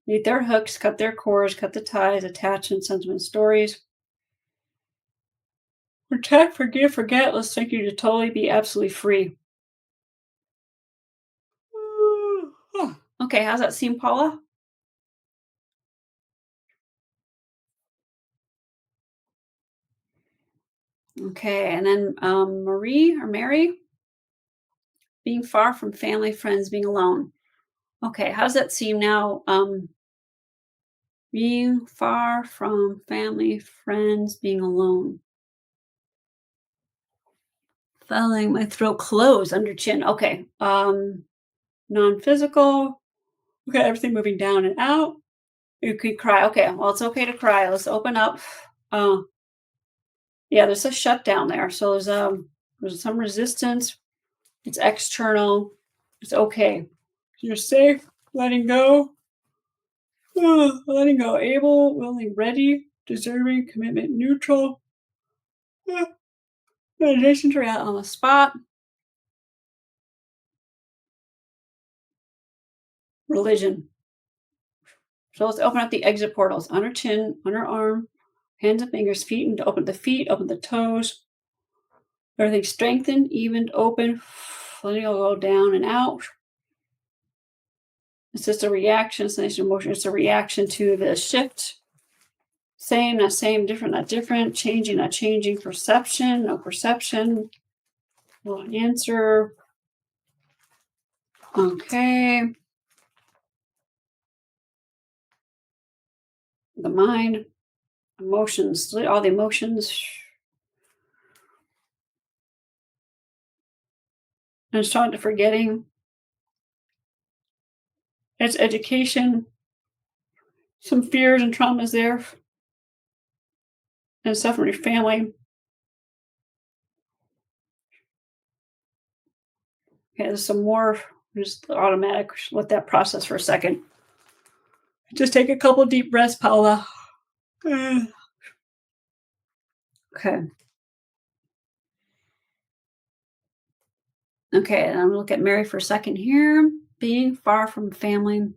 Delete their hooks, cut their cords, cut the ties, attachments, sentiments, stories. Protect, forgive, forget. Let's take you to totally be absolutely free. Okay, how's that seem, Paula? Okay, and then Marie or Mary, being far from family, friends, being alone. Okay, how does that seem now? Being far from family, friends, being alone. Feeling my throat close under chin. Okay, non-physical. Okay, everything moving down and out. You could cry. Okay, well, it's okay to cry. Let's open up. Uh, yeah, there's a shutdown there. So there's some resistance. It's external. It's okay. You're safe. Letting go. Letting go. Able, willing, ready, deserving, commitment, neutral. Meditation to react on the spot. Religion. So let's open up the exit portals. Under chin, under arm, hands and fingers, feet, and open the feet, open the toes. Everything strengthened, evened, open. Letting it go down and out. It's just a reaction, sensation, emotion. It's a reaction to the shift. Same, not same, different, not different. Changing, not changing. Perception, no perception. We'll answer. Okay. The mind, emotions, all the emotions. And it's taught to forgetting. It's education. Some fears and traumas there. And stuff from your family. Okay, there's some more. Just automatic. Let that process for a second. Just take a couple deep breaths, Paula. Okay. Okay, and I'm gonna look at Mary for a second here. Being far from family.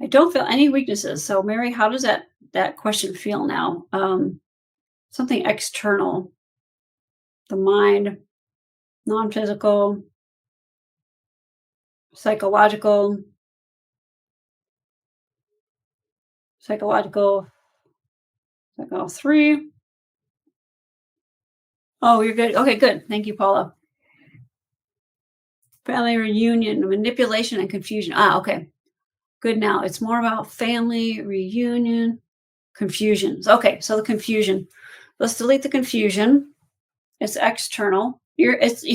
I don't feel any weaknesses. So, Mary, how does that question feel now? Something external, the mind, non-physical, psychological, psycho 3. Oh, you're good. Okay, good. Thank you, Paula. Family reunion, manipulation, and confusion. Okay. Good now. It's more about family reunion, confusions. Okay, so the confusion. Let's delete the confusion. It's external. It's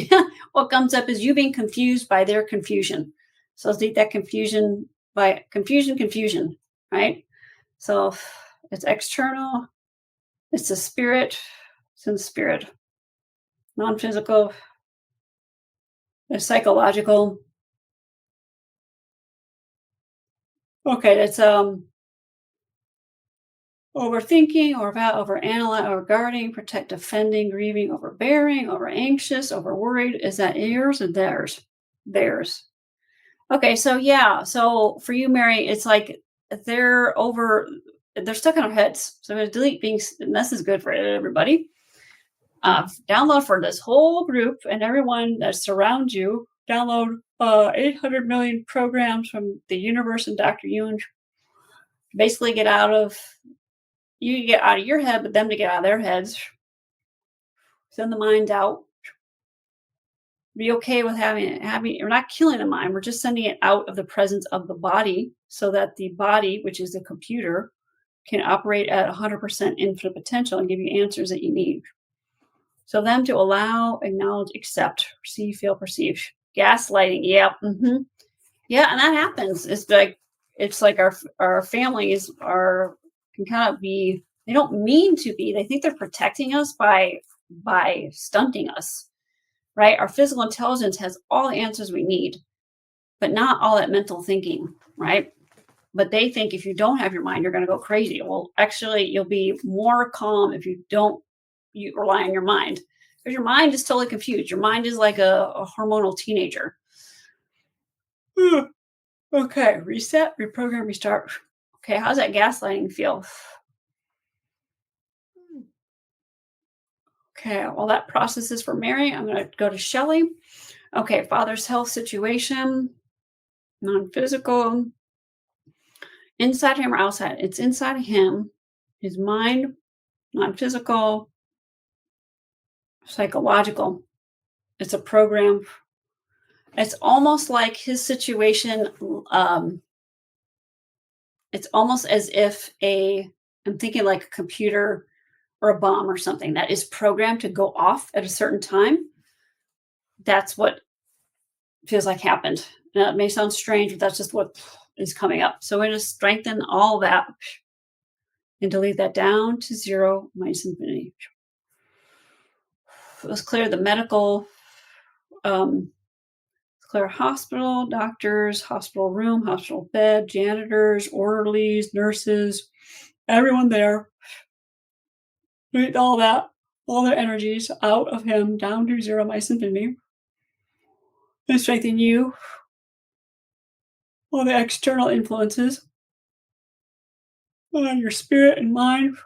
what comes up is you being confused by their confusion. So let's delete that confusion by confusion, right? So it's external. It's the spirit. It's in the spirit. Non-physical. It's psychological. Okay, that's overthinking or about overanalyzing, over guarding, protect, defending, grieving, overbearing, over anxious, over worried. Is that yours or theirs? Theirs. Okay, so yeah, so for you, Mary, it's like they're stuck in our heads. So I'm gonna delete being, and this is good for everybody. Download for this whole group and everyone that surrounds you. Download 800 million programs from the universe and Dr. Yuen. Basically, get out of your head, but them to get out of their heads. Send the mind out. Be okay with having we're not killing the mind, we're just sending it out of the presence of the body so that the body, which is the computer, can operate at 100% infinite potential and give you answers that you need. So them to allow, acknowledge, accept, receive, feel, perceive. Gaslighting, yeah. Mm-hmm. Yeah, and that happens. It's like our families can kind of be, they don't mean to be, they think they're protecting us by stunting us. right? Our physical intelligence has all the answers we need, but not all that mental thinking, right? But they think if you don't have your mind, you're going to go crazy. Well, actually, you'll be more calm if you rely on your mind, because your mind is totally confused. Your mind is like a hormonal teenager. Okay, reset, reprogram, restart. Okay, how's that gaslighting feel? Okay, while that process is for Mary, I'm going to go to Shelley. Okay, father's health situation, non physical, inside him or outside? It's inside him, his mind, non physical, psychological. It's a program. It's almost like his situation. Um, it's almost as if I'm thinking like a computer or a bomb or something that is programmed to go off at a certain time. That's what feels like happened. Now, it may sound strange, but that's just what is coming up. So we're going to strengthen all that and delete that down to zero minus infinity. Let's clear the medical, clear hospital, doctors, hospital room, hospital bed, janitors, orderlies, nurses, everyone there. Delete all that, all their energies out of him down to zero minus infinity. And strengthen you, all the external influences on your spirit and mind.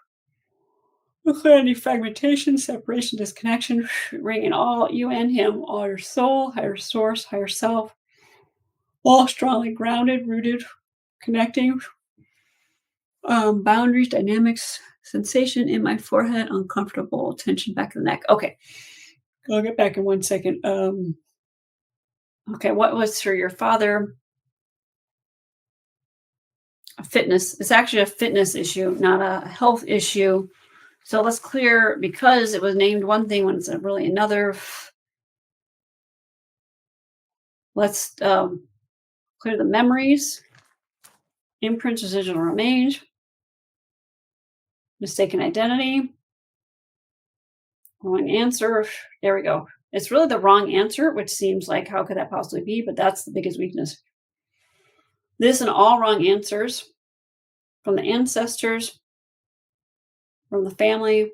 Clear any fragmentation, separation, disconnection, bringing all you and him, all your soul, higher source, higher self, all strongly grounded, rooted, connecting. Boundaries, dynamics, sensation in my forehead, uncomfortable, tension back of the neck. Okay, I'll get back in 1 second. Okay, what was for your father? A fitness. It's actually a fitness issue, not a health issue. So let's clear, because it was named one thing when it's really another. Let's clear the memories, imprints, residual remains, mistaken identity, wrong answer. There we go. It's really the wrong answer, which seems like, how could that possibly be? But that's the biggest weakness. This and all wrong answers from the ancestors, from the family,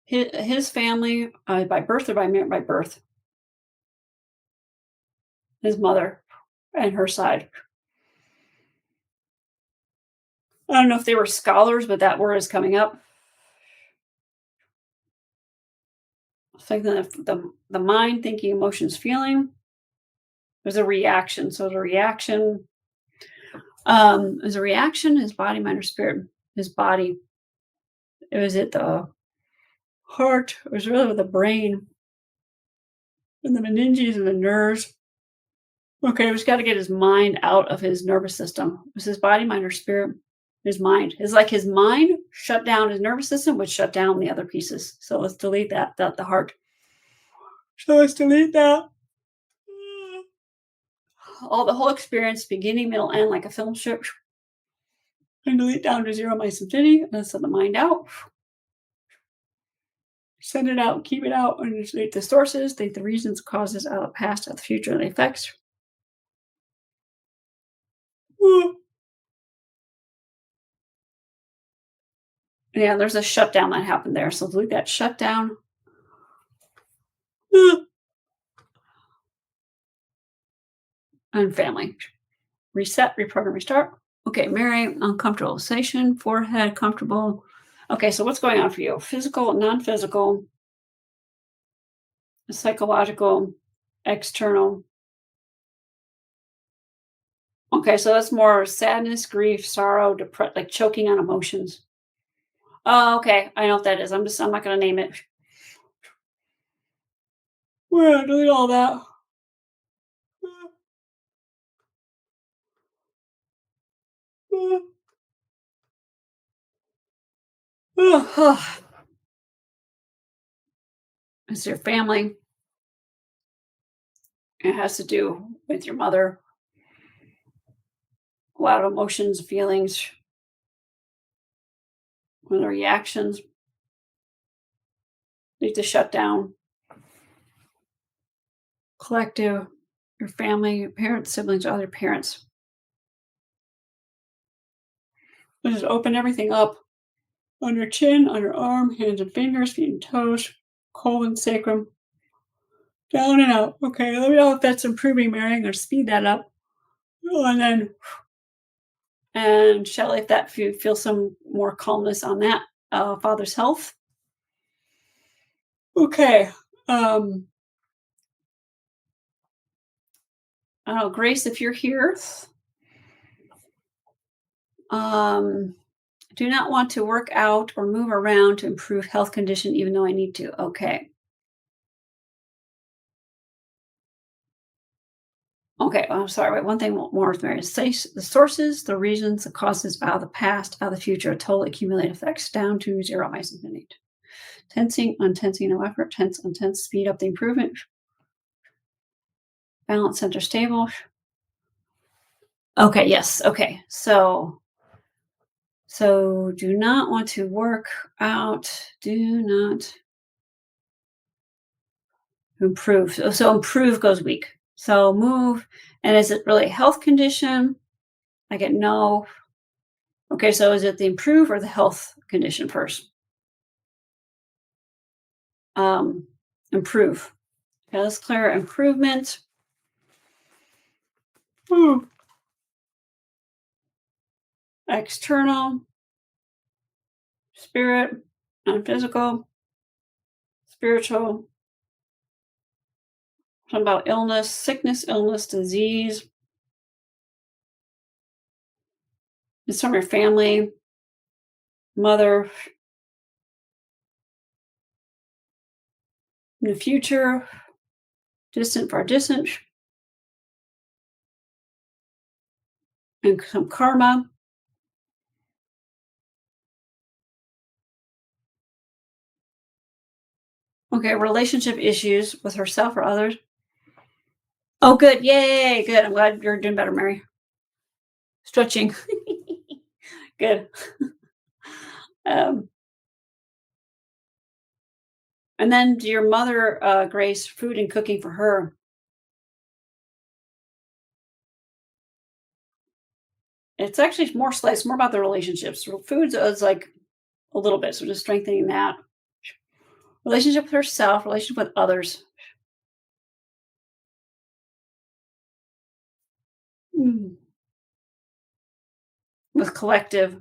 his family, by birth or by birth, his mother and her side. I don't know if they were scholars, but that word is coming up. Like the mind, thinking, emotions, feeling. There's a reaction. So the reaction is a reaction, his body, mind, or spirit. His body. It was at the heart. It was really with the brain and the meninges and the nerves. Okay, we just got to get his mind out of his nervous system. It was his body, mind, or spirit? His mind. It's like his mind shut down his nervous system, which shut down the other pieces. So let's delete that, the heart. So let's delete that. All the whole experience, beginning, middle, end, like a film strip. And delete down to zero minus infinity. And send the mind out. Send it out, keep it out, and delete the sources, delete the reasons, causes out of the past, out of the future, and the effects. Yeah, there's a shutdown that happened there. So delete that shutdown. And family. Reset, reprogram, restart. Okay, Mary, uncomfortable sensation, forehead, comfortable. Okay, so what's going on for you? Physical, non-physical, psychological, external. Okay, so that's more sadness, grief, sorrow, like choking on emotions. Oh, okay, I know what that is. I'm not going to name it. We're going to delete all that. It's your family. It has to do with your mother. A lot of emotions, feelings, the reactions. Need to shut down. collective, your family, your parents, siblings, other parents. Just open everything up on your chin, on your arm, hands and fingers, feet and toes, colon, sacrum, down and out. Okay, let me know if that's improving, Mary. I'm going to speed that up. Oh, and Shelley, if that you feel some more calmness on that, father's health. Okay. I don't know, Grace, if you're here, um, do not want to work out or move around to improve health condition, even though I need to. Okay. Okay, well, I'm sorry. Wait, one thing more is Mary. Say the sources, the reasons, the causes out of the past, out of the future, total accumulated effects down to zero. Tensing, untensing, no effort. Tense, untense, speed up the improvement. Balance, center, stable. Okay, yes. Okay. So do not want to work out. Do not improve. So improve goes weak. So move. And is it really a health condition? I get no. Okay, so is it the improve or the health condition first? Improve. Okay, let's clear improvement. Hmm. External, spirit, non-physical, spiritual. Something about illness, sickness, illness, disease. It's from your family, mother, in the future, distant, far distant, and some karma. Okay, relationship issues with herself or others. Oh, good. Yay. Good. I'm glad you're doing better, Mary. Stretching. Good. Um, and then your mother, Grace, food and cooking for her. It's actually more slice, more about the relationships. Food is like a little bit, so just strengthening that. Relationship with herself, relationship with others. Mm. With collective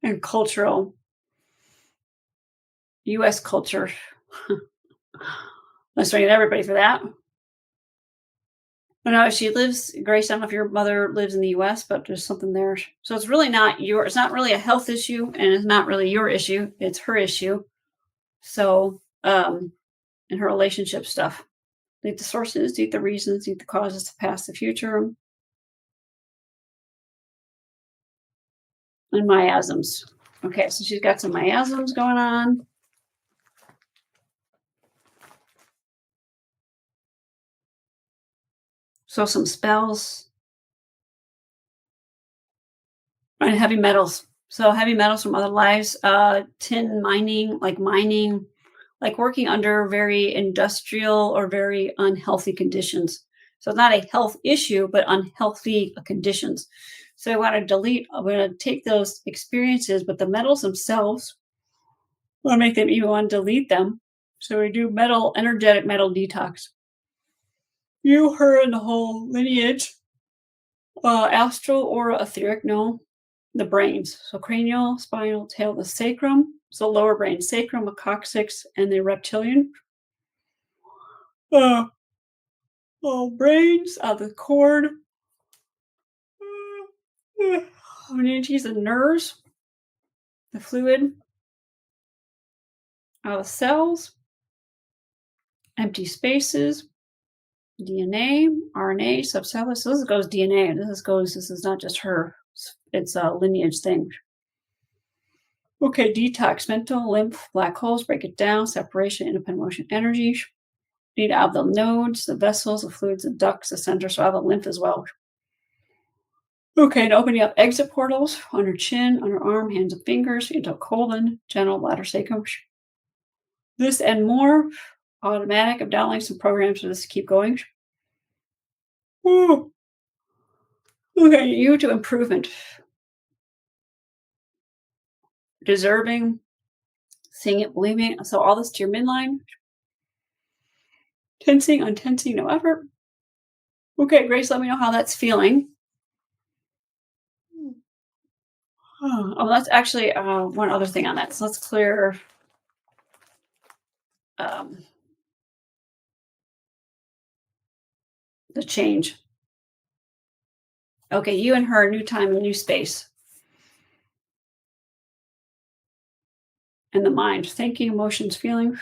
and cultural, US culture. Let's bring everybody for that. I know she lives, Grace, I don't know if your mother lives in the US, but there's something there. So it's really not it's not really a health issue and it's not really your issue. It's her issue. So, and her relationship stuff. Lead the sources, eat the reasons, eat the causes, the past, the future, and miasms. Okay, so she's got some miasms going on. So some spells and heavy metals. So heavy metals from other lives, tin mining, like working under very industrial or very unhealthy conditions. So it's not a health issue, but unhealthy conditions. So I want to delete, I'm going to take those experiences, but the metals themselves, I want to make them even want to delete them. So we do energetic metal detox. You, her, and the whole lineage, astral, aura, etheric, no, the brains. So cranial, spinal, tail, the sacrum. So lower brain, sacrum, the coccyx, and the reptilian. All brains, the cord, energies and nerves, the fluid, the cells, empty spaces, DNA, RNA, subcellular. So this goes DNA. This is not just her. It's a lineage thing. Okay, detox, mental, lymph, black holes, break it down, separation, independent motion, energy. Need out the nodes, the vessels, the fluids, the ducts, the center, so I have the lymph as well. Okay, and opening up exit portals on her chin, on her arm, hands and fingers, into colon, genital, bladder, sacrum. This and more. Automatic. I'm downloading some programs for this to keep going. Ooh. Okay, you to improvement. Deserving. Seeing it, believing it. So all this to your midline. Tensing, untensing, no effort. Okay, Grace, let me know how that's feeling. Oh, that's actually one other thing on that. So let's clear um, the change. Okay, you and her, new time, new space. And the mind, thinking, emotions, feeling.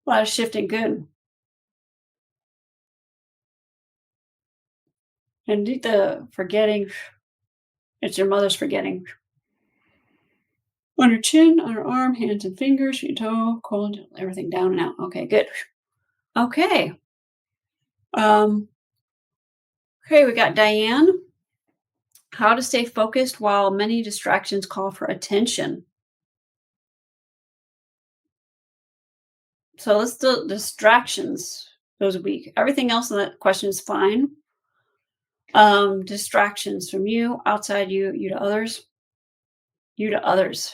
A lot of shifting, good. And the forgetting, it's your mother's forgetting. On her chin, on her arm, hands and fingers, your toe, cold, everything down and out. Okay, good. Okay. Okay, we got Diane. How to stay focused while many distractions call for attention. So let's do distractions goes weak. Everything else in that question is fine. Distractions from you, outside you, you to others, you to others.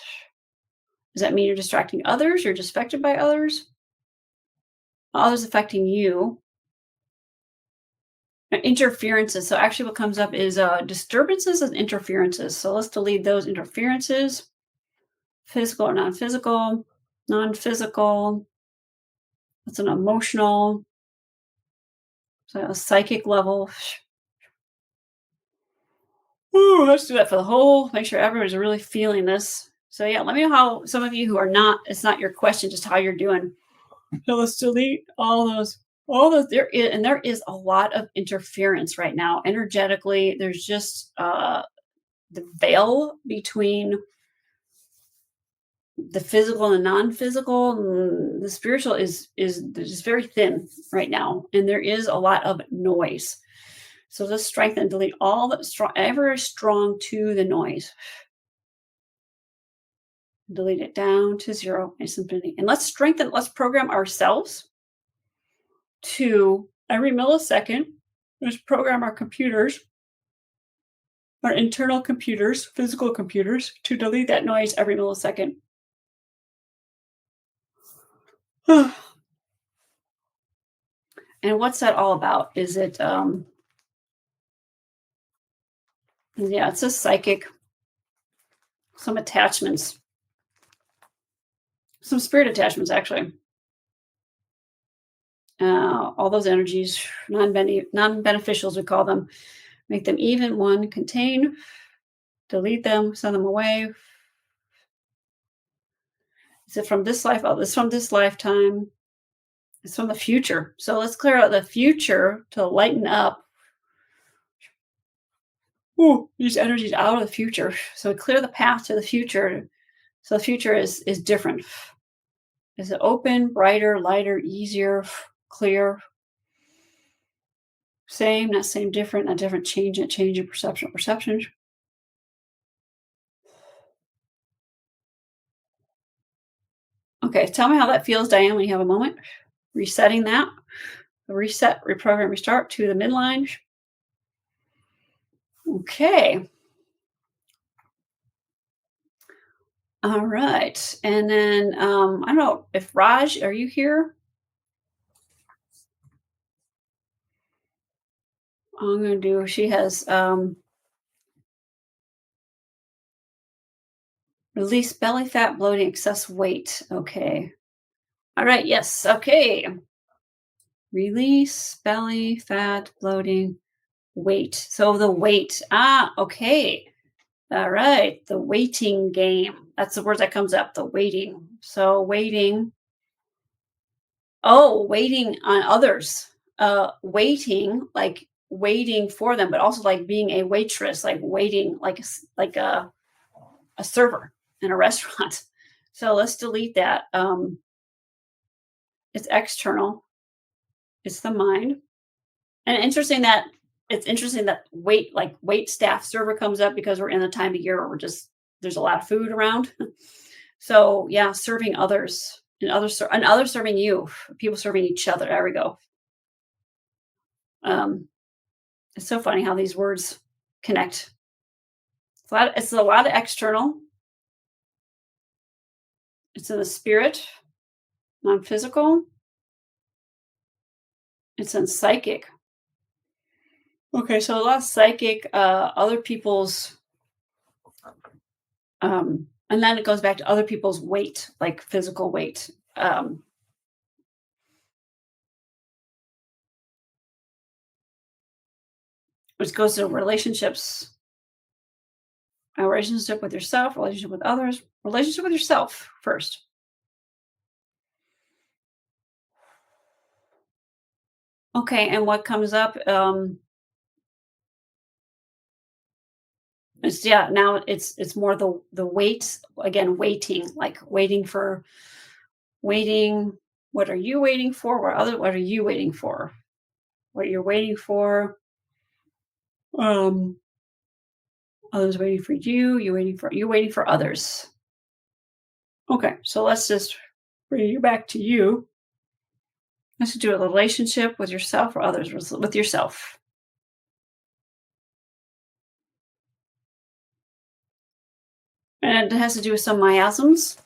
Does that mean you're distracting others? You're just affected by others? Others affecting you. Interferences. So actually what comes up is disturbances and interferences. So let's delete those interferences. Physical or non-physical. Non-physical. That's an emotional. So a psychic level. Ooh, let's do that for the whole. Make sure everybody's really feeling this. So yeah, let me know how some of you who are not, it's not your question, just how you're doing. So let's delete all those. There is a lot of interference right now. Energetically, there's just the veil between the physical and the non-physical. The spiritual is just very thin right now, and there is a lot of noise. So let's strengthen, delete all that strong, ever strong to the noise. Delete it down to zero, infinity. And let's strengthen, let's program ourselves to every millisecond. Let's program our computers, our internal computers, physical computers, to delete that noise every millisecond. And what's that all about? Is it yeah, it's a psychic, some attachments, some spirit attachments, actually. All those energies, non-beneficials, we call them. Make them even, one, contain, delete them, send them away. Is it from this life? Oh, it's from this lifetime. It's from the future. So let's clear out the future to lighten up. Ooh, these energies out of the future. So clear the path to the future. So the future is different. Is it open, brighter, lighter, easier, clear? Same, not same, different, not different, change it, change your perception. Okay, tell me how that feels, Diane, when you have a moment. Resetting that. Reset, reprogram, restart to the midline. Okay. All right. And then I don't know if Raj, are you here? I'm going to do, she has release belly fat, bloating, excess weight. Okay. All right. Yes. Okay. Release belly fat, bloating, weight. So the weight. Okay. All right. The waiting game. That's the word that comes up. The waiting. So waiting. Oh, waiting on others. Waiting, like waiting for them, but also like being a waitress, like waiting, like a server in a restaurant. So let's delete that. It's external. It's the mind. And it's interesting that wait staff server comes up because we're in the time of year where there's a lot of food around. So yeah, serving others. and others serving you, people serving each other. There we go. Um, it's so funny how these words connect. It's a lot of external. It's in the spirit, non-physical. It's in psychic. Okay, so a lot of psychic, other people's, and then it goes back to other people's weight, like physical weight. Which goes to relationships, a relationship with yourself, relationship with others, relationship with yourself first. Okay, and what comes up? It's yeah. Now it's more the weight again, waiting, like waiting. What are you waiting for? What are you waiting for? What you're waiting for? Um, others waiting for you. You waiting for others. Okay, so let's just bring you back to you. Let's do a relationship with yourself or others with yourself. And it has to do with some miasms.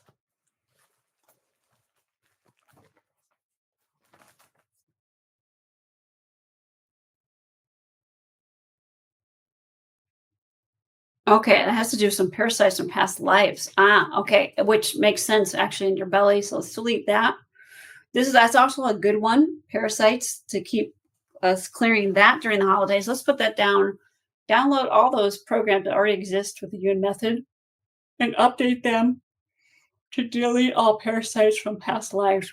Okay, it has to do with some parasites from past lives. Ah, okay, which makes sense actually in your belly. So let's delete that. That's also a good one. Parasites to keep us clearing that during the holidays. Let's put that down. Download all those programs that already exist with the Yuen Method and update them to delete all parasites from past lives.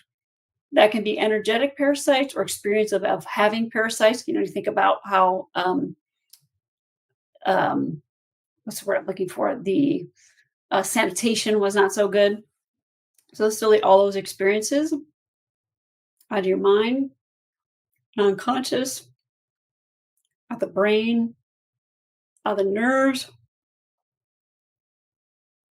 That can be energetic parasites or experience of having parasites. You think about how um, what's the word I'm looking for? The sanitation was not so good. So let's delete all those experiences out of your mind, non-conscious, out of the brain, out of the nerves,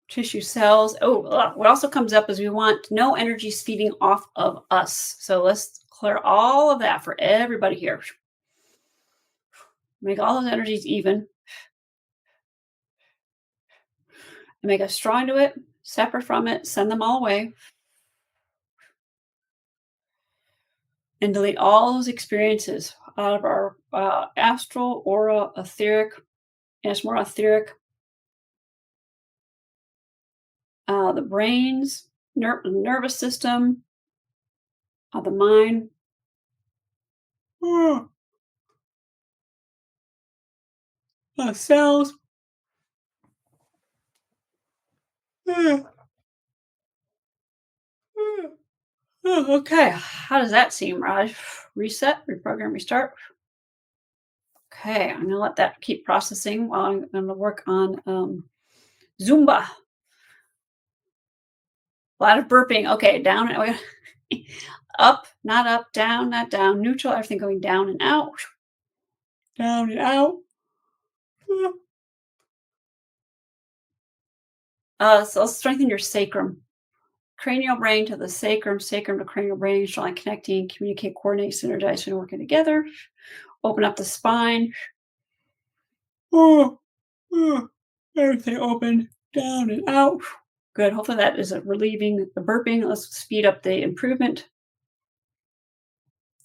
tissue cells. Oh, what also comes up is we want no energies feeding off of us. So let's clear all of that for everybody here. Make all those energies even and make us strong to it, separate from it, send them all away, and delete all those experiences out of our astral, aura, etheric, and it's more etheric, the brains, nervous system, the mind, cells. Okay, how does that seem, Raj? Reset, reprogram, restart. Okay, I'm gonna let that keep processing while I'm gonna work on Zumba. A lot of burping. Okay, down and up, not up, down, not down, neutral, everything going down and out. Down and out. So let's strengthen your sacrum. Cranial brain to the sacrum, sacrum to cranial brain, strongly connecting, communicate, coordinate, synergize, and working together. Open up the spine. Oh, everything open, down and out. Good. Hopefully that is relieving the burping. Let's speed up the improvement.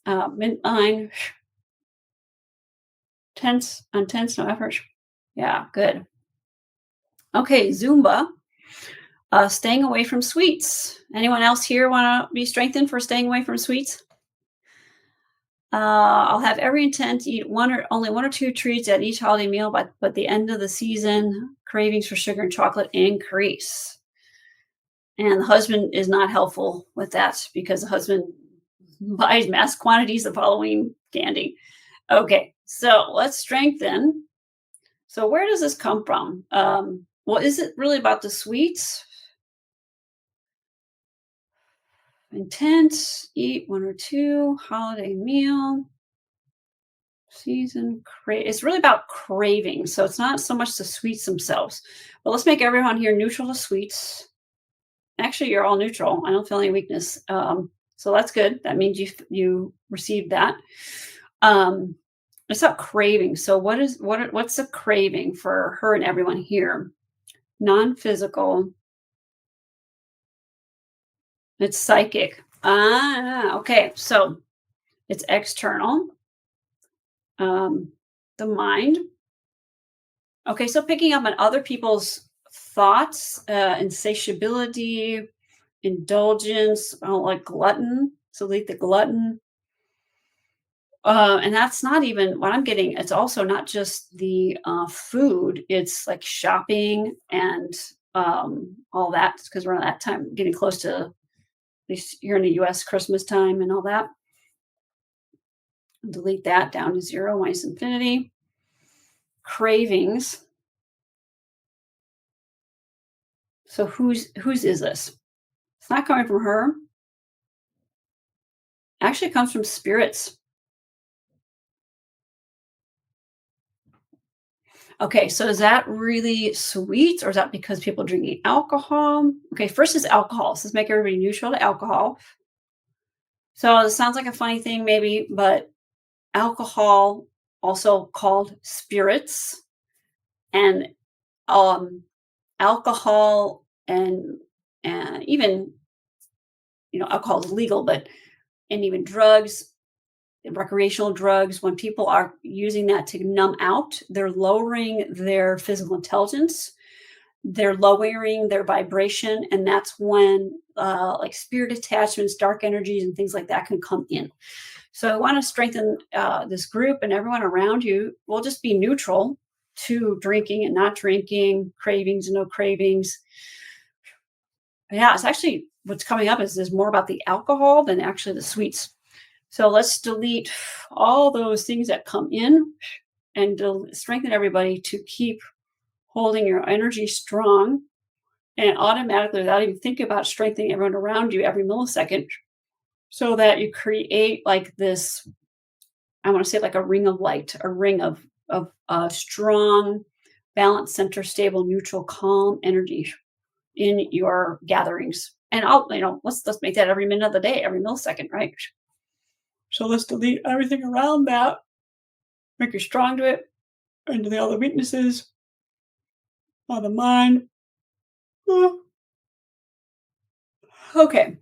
Midline. Tense, untense, no effort. Yeah, good. Okay, Zumba. Staying away from sweets. Anyone else here want to be strengthened for staying away from sweets? I'll have every intent to eat only one or two treats at each holiday meal, but the end of the season, cravings for sugar and chocolate increase. And the husband is not helpful with that because the husband buys mass quantities of Halloween candy. Okay, so let's strengthen. So where does this come from? Well, is it really about the sweets? Intent, eat one or two, holiday meal, season, it's really about craving. So it's not so much the sweets themselves. But let's make everyone here neutral to sweets. Actually, you're all neutral. I don't feel any weakness. So that's good. That means you received that. Um, it's not craving. So what's a craving for her and everyone here? Non-physical. It's psychic. Ah, okay. So it's external. Um, the mind. Okay, so picking up on other people's thoughts, insatiability, indulgence. I don't like glutton. So leave the glutton. And that's not even what I'm getting. It's also not just the food. It's like shopping and all that because we're at that time getting close to at least here in the U.S. Christmas time and all that. Delete that down to zero minus infinity. Cravings. So whose is this? It's not coming from her. Actually, it comes from spirits. Okay, so is that really sweet or is that because people drinking alcohol? Okay, first is alcohol. So let's make everybody neutral to alcohol. So it sounds like a funny thing, maybe, but alcohol, also called spirits, and um, alcohol and even alcohol is legal, but and even drugs, recreational drugs, when people are using that to numb out, they're lowering their physical intelligence, they're lowering their vibration, and that's when like spirit attachments, dark energies, and things like that can come in. So I want to strengthen this group, and everyone around you will just be neutral to drinking and not drinking, cravings and no cravings. Yeah, it's actually what's coming up is more about the alcohol than actually the sweets. So let's delete all those things that come in and strengthen everybody to keep holding your energy strong and automatically, without even thinking about strengthening everyone around you every millisecond, so that you create like this. I want to say like a ring of light, a ring of strong, balanced, center, stable, neutral, calm energy in your gatherings. And let's make that every minute of the day, every millisecond, right? So let's delete everything around that, make you strong to it, and to the other weaknesses of the mind. Oh, okay,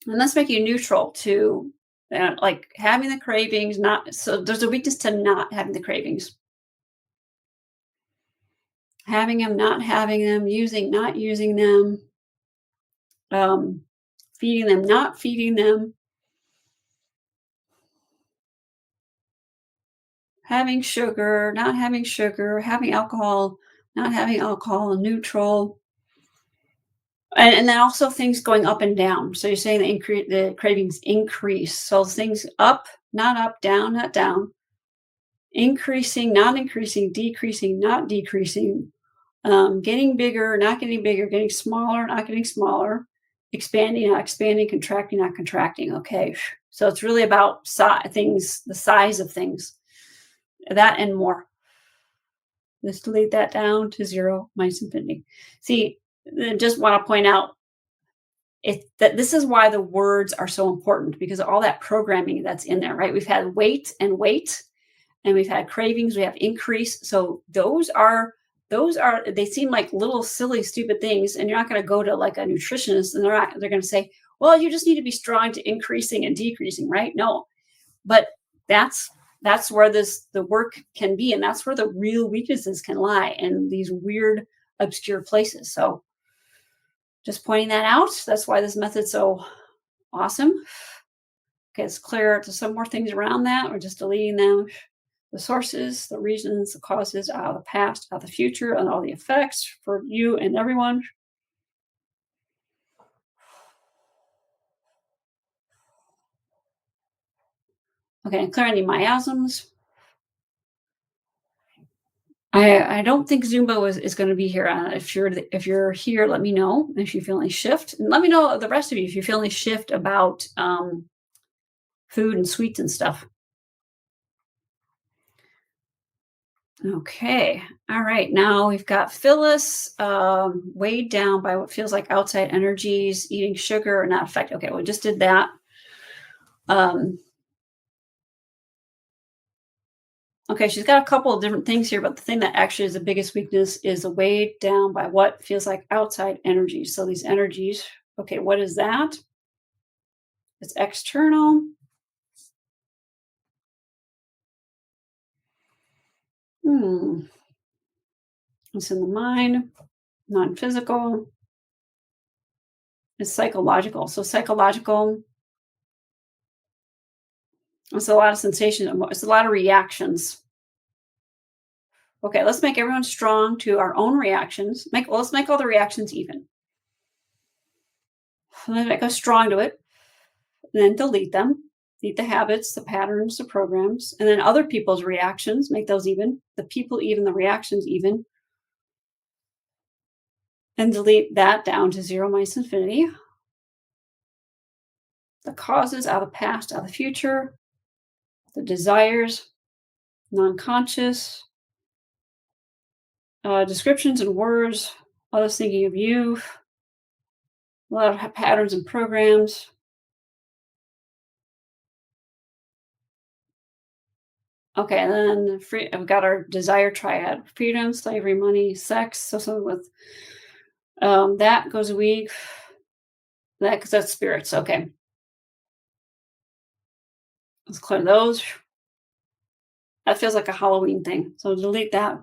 and let's make you neutral to like having the cravings. Not so there's a weakness to not having the cravings, having them, not having them, using, not using them, um, feeding them, not feeding them, having sugar, not having sugar, having alcohol, not having alcohol, neutral. And then also things going up and down. So you're saying the cravings increase. So things up, not down, increasing, not increasing, decreasing, not decreasing, getting bigger, not getting bigger, getting smaller, not getting smaller, expanding, not expanding, contracting, not contracting. Okay. So it's really about things, the size of things, that and more. Let's delete that down to zero minus infinity. See, I just want to point out that this is why the words are so important because of all that programming that's in there, right? We've had weight, and we've had cravings, we have increase. So those are they seem like little silly stupid things, and you're not going to go to like a nutritionist and they're going to say, well, you just need to be strong to increasing and decreasing, right? No, but that's where the work can be, and that's where the real weaknesses can lie, in these weird obscure places. So just pointing that out. That's why this method's so awesome. Okay, it's clear to some more things around that. We're just deleting them. The sources, the reasons, the causes out of the past, out of the future, and all the effects for you and everyone. Okay, and clear any miasms. I don't think Zumba is going to be here. If you're here, let me know if you feel any shift, and let me know the rest of you if you feel any shift about food and sweets and stuff. Okay. All right. Now we've got Phyllis weighed down by what feels like outside energies, eating sugar or not affected. Okay, we just did that. Um, okay, she's got a couple of different things here, but the thing that actually is the biggest weakness is the weighed down by what feels like outside energies. So these energies, okay, what is that? It's external. Hmm. It's in the mind, non physical. It's psychological. So psychological, it's a lot of sensation. It's a lot of reactions. Okay, let's make everyone strong to our own reactions. Let's make all the reactions even. Let's make us strong to it, and then delete them. Delete the habits, the patterns, the programs, and then other people's reactions. Make those even. The people even, the reactions even, and delete that down to zero minus infinity. The causes out of the past, out of the future, the desires, non-conscious, descriptions and words, others thinking of you, a lot of patterns and programs. Okay, and then I've got our desire triad: freedom, slavery, money, sex. So something with that goes a week. That because that's spirits. Okay, let's clear those. That feels like a Halloween thing. So delete that.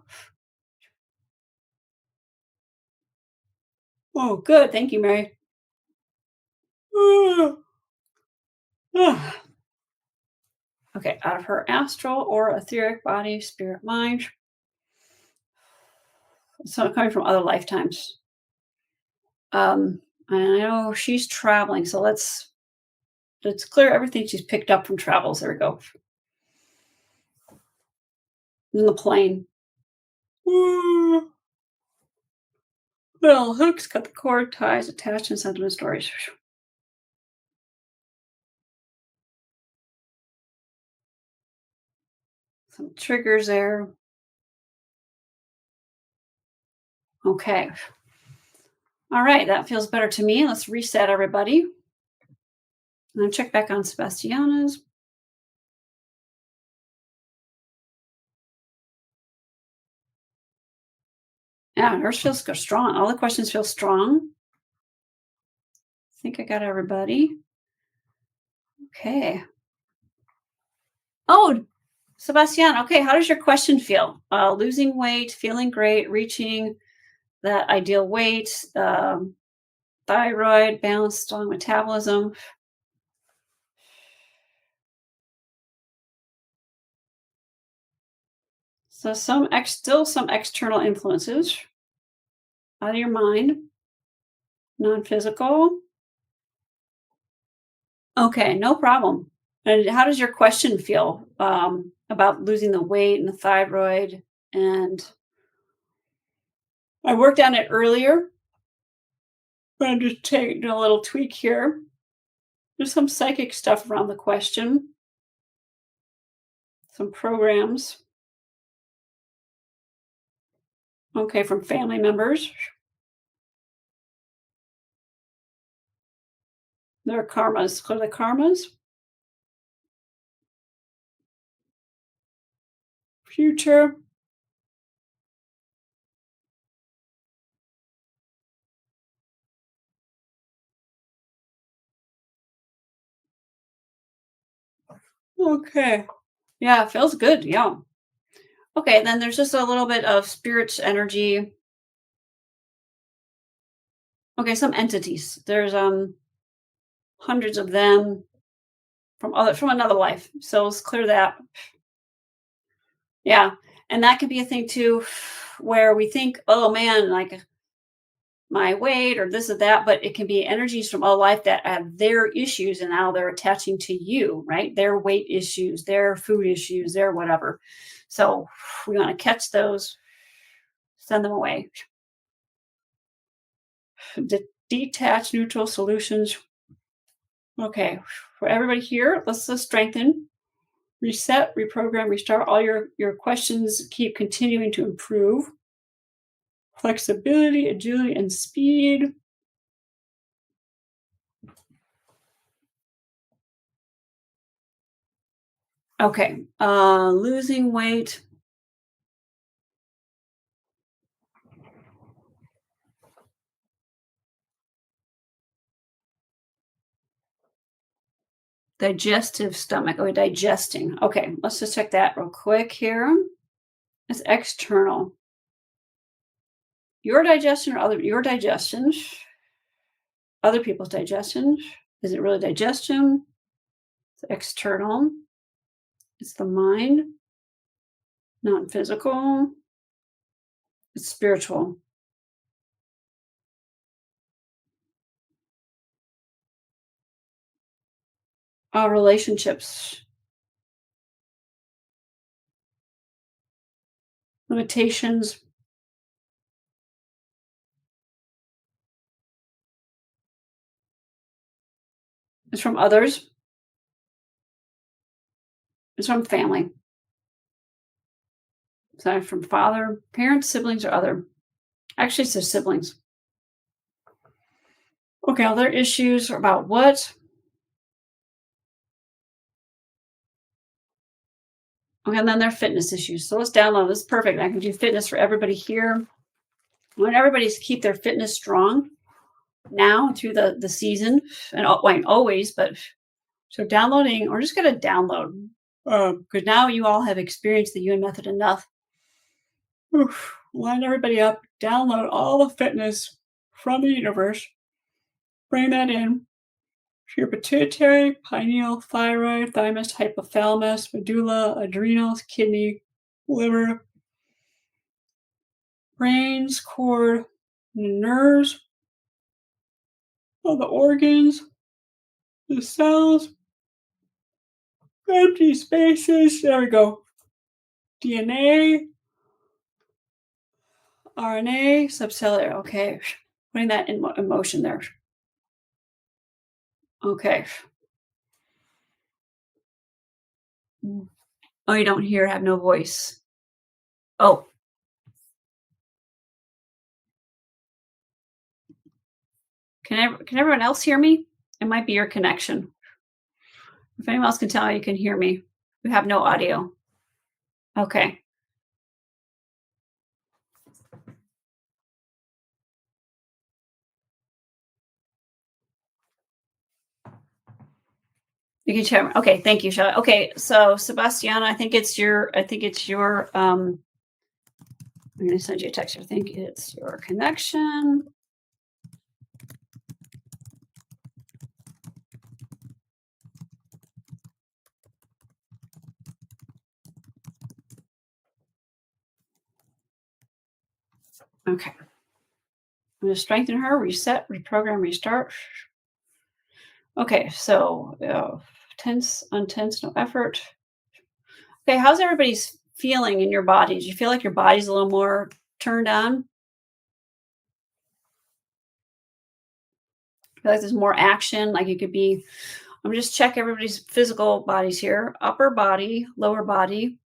Oh, good. Thank you, Mary. Okay, out of her astral or etheric body, spirit, mind. So coming from other lifetimes. And I know she's traveling, so let's clear everything she's picked up from travels. There we go. In the plane. Well, hooks, cut the cord, ties, attachments, sentiment stories. Some triggers there. Okay. All right, that feels better to me. Let's reset everybody. And then check back on Sebastiana's. Yeah, hers feels strong. All the questions feel strong. I think I got everybody. Okay. Oh, Sebastian. Okay, how does your question feel? Losing weight, feeling great, reaching that ideal weight, thyroid, balanced, strong metabolism. So still some external influences out of your mind, non-physical. Okay, no problem. And how does your question feel about losing the weight and the thyroid? And I worked on it earlier, but I'm just taking a little tweak here. There's some psychic stuff around the question, some programs. Okay, from family members. There are karmas. What are the karmas? Future. Okay. Yeah, it feels good. Yeah. Okay, then there's just a little bit of spirit's energy. Okay, some entities. There's hundreds of them from another life. So let's clear that. Yeah. And that could be a thing too where we think, oh man, like my weight or this or that, but it can be energies from a life that have their issues and now they're attaching to you, right? Their weight issues, their food issues, their whatever. So we want to catch those, send them away. Detach neutral solutions. Okay, for everybody here, let's strengthen. reset, reprogram, restart. All your questions keep continuing to improve. Flexibility, agility, and speed. Okay. Losing weight. Digestive stomach. Oh, digesting. Okay, let's just check that real quick here. It's external. Your digestion or your digestion? Other people's digestion? Is it really digestion? It's external. It's the mind, not physical. It's spiritual. Relationships, limitations. It's from others. It's from family. It's not from father, parents, siblings, or other. Actually, it says siblings. Okay, other issues are about what? Okay, and then there are fitness issues. So let's download this. Perfect. I can do fitness for everybody here. I want everybody to keep their fitness strong now through the season and always, but so downloading, we're just going to download because now you all have experienced the Yuen Method enough. Oof, line everybody up, download all the fitness from the universe, bring that in to your pituitary, pineal, thyroid, thymus, hypothalamus, medulla, adrenals, kidney, liver, brains, cord, nerves, all the organs, the cells, empty spaces. There we go. DNA, RNA, subcellular. Okay. Putting that in motion there. Okay. Oh, you don't hear, have no voice. Oh, can everyone else hear me? It might be your connection. If anyone else can tell you can hear me. We have no audio. Okay. You can share. Okay, thank you, Shelley. Okay, so Sebastiana, I'm gonna send you a text. I think it's your connection. Okay. I'm gonna strengthen her, reset, reprogram, restart. Okay, so tense, untense, no effort. Okay, how's everybody's feeling in your body? Do you feel like your body's a little more turned on? Feel like there's more action, like you could be. I'm just check everybody's physical bodies here. Upper body, lower body.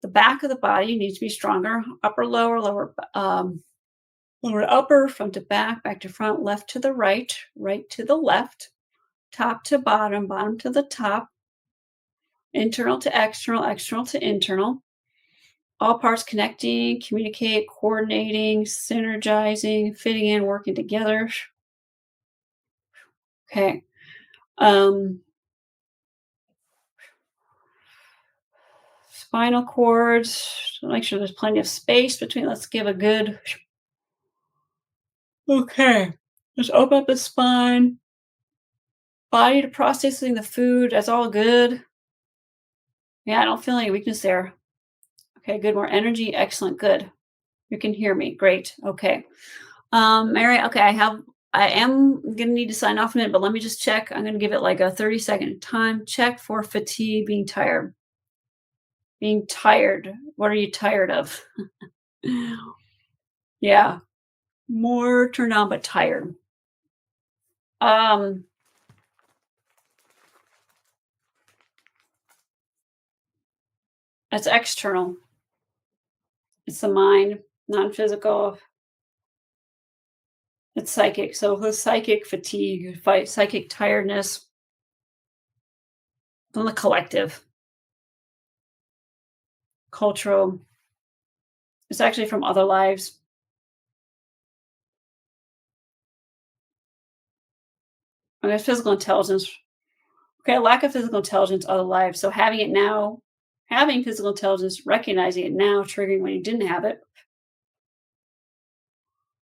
The back of the body needs to be stronger. Upper, lower to upper, front to back, back to front, left to the right, right to the left, top to bottom, bottom to the top, internal to external, external to internal. All parts connecting, communicate, coordinating, synergizing, fitting in, working together. Okay. Spinal cords. Make sure there's plenty of space between. Let's give a good. Okay. Just open up the spine. Body to processing the food. That's all good. Yeah, I don't feel any weakness there. Okay, good. More energy. Excellent. Good. You can hear me. Great. Okay. Mary, okay, I am gonna need to sign off in a minute, but let me just check. I'm gonna give it like a 30-second time check for fatigue, being tired. Being tired. What are you tired of? Yeah. More turned on but tired. Um It's external. It's the mind, non-physical. It's psychic. So the psychic fatigue, fight psychic tiredness from the collective, cultural. It's actually from other lives. I guess physical intelligence. Okay, lack of physical intelligence, other lives. So having it now, having physical intelligence, recognizing it now, triggering when you didn't have it.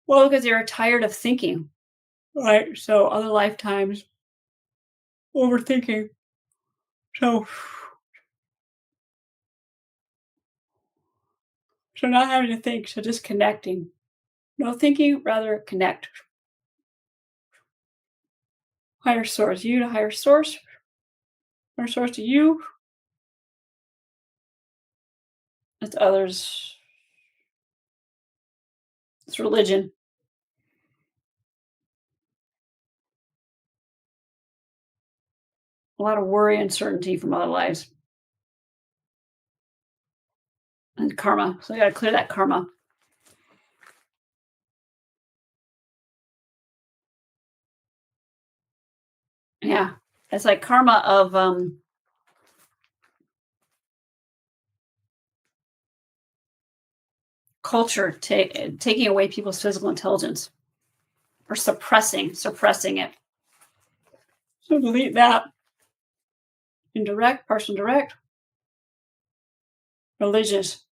Well, because you're tired of thinking, right? So other lifetimes, overthinking. So, so not having to think, so just connecting. No thinking, rather connect. Higher source, you to higher source to you. It's others. It's religion. A lot of worry, uncertainty from other lives, and karma. So you got to clear that karma. Yeah, it's like karma of culture taking away people's physical intelligence or suppressing it. So delete that. Indirect, partial direct, religious.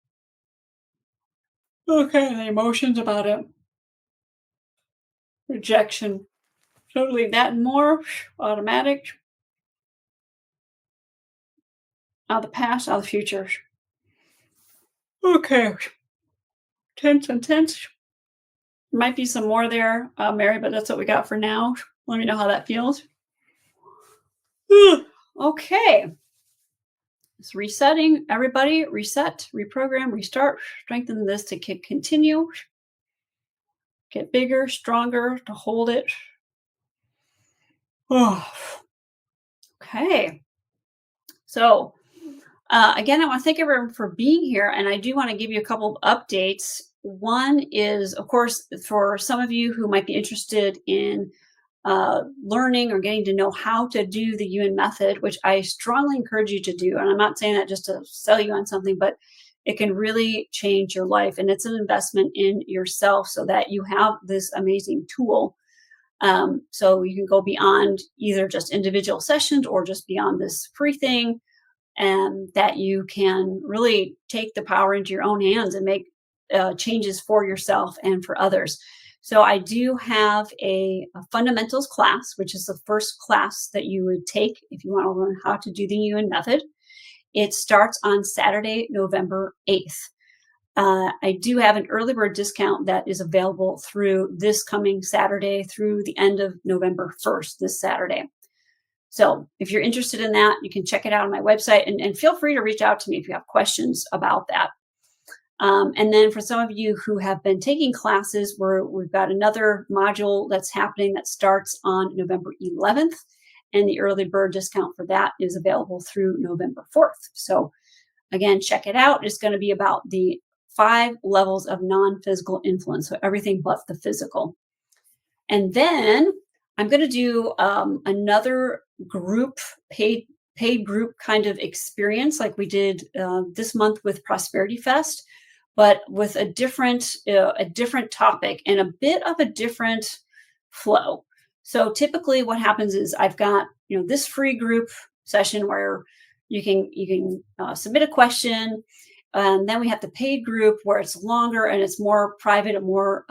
Okay, the emotions about it. Rejection. So delete that and more. Automatic. Out of the past, out of the future. Okay. Tense and tense. Might be some more there, Mary, but that's what we got for now. Let me know how that feels. Okay. It's resetting. Everybody, reset, reprogram, restart, strengthen this to continue. Get bigger, stronger to hold it. Oh, okay. So, again, I want to thank everyone for being here. And I do want to give you a couple of updates. One is, of course, for some of you who might be interested in learning or getting to know how to do the Yuen method, which I strongly encourage you to do. And I'm not saying that just to sell you on something, but it can really change your life. And it's an investment in yourself so that you have this amazing tool. So you can go beyond either just individual sessions or just beyond this free thing, and that you can really take the power into your own hands and make changes for yourself and for others. So I do have a fundamentals class, which is the first class that you would take if you want to learn how to do the Yuen method. It starts on Saturday, November 8th. I do have an early bird discount that is available through this coming Saturday through the end of November 1st, this Saturday. So if you're interested in that, you can check it out on my website, and feel free to reach out to me if you have questions about that. And then for some of you who have been taking classes, we've got another module that's happening that starts on November 11th, and the early bird discount for that is available through November 4th. So again, check it out. It's going to be about the 5 levels of non-physical influence, so everything but the physical. And then I'm going to do another group paid group kind of experience like we did this month with Prosperity Fest, but with a different topic and a bit of a different flow. So typically what happens is I've got this free group session where you can submit a question, and then we have the paid group where it's longer and it's more private and more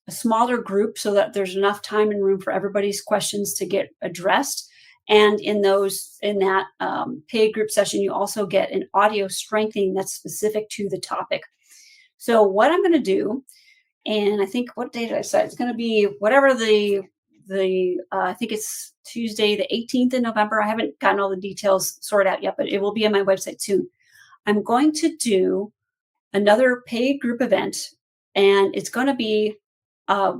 a smaller group so that there's enough time and room for everybody's questions to get addressed. And in that paid group session, you also get an audio strengthening that's specific to the topic. So what I'm going to do, and I think, what day did I say? It's going to be whatever I think it's Tuesday, the 18th of November. I haven't gotten all the details sorted out yet, but it will be on my website soon. I'm going to do another paid group event, and it's going to be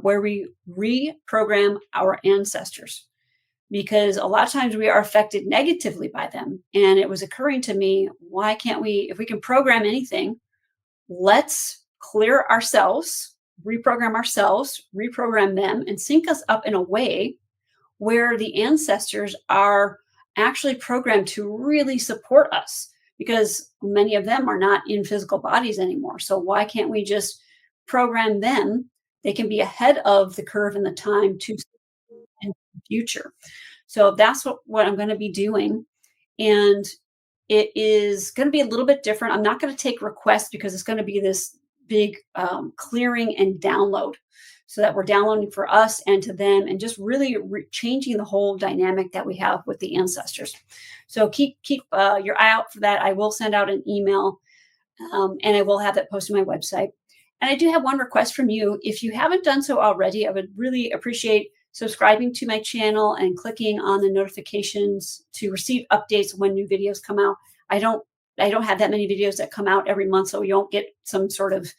where we reprogram our ancestors. because a lot of times we are affected negatively by them. And it was occurring to me, why can't we, if we can program anything, let's clear ourselves, reprogram them, and sync us up in a way where the ancestors are actually programmed to really support us, because many of them are not in physical bodies anymore. So why can't we just program them? They can be ahead of the curve in the time to in the future. So that's what I'm going to be doing. And it is going to be a little bit different. I'm not going to take requests because it's going to be this big clearing and download, so that we're downloading for us and to them, and just really changing the whole dynamic that we have with the ancestors. So keep your eye out for that. I will send out an email, and I will have that posted on my website. And I do have one request from you. If you haven't done so already, I would really appreciate subscribing to my channel and clicking on the notifications to receive updates when new videos come out. I don't I don't have that many videos that come out every month, so you won't get some sort of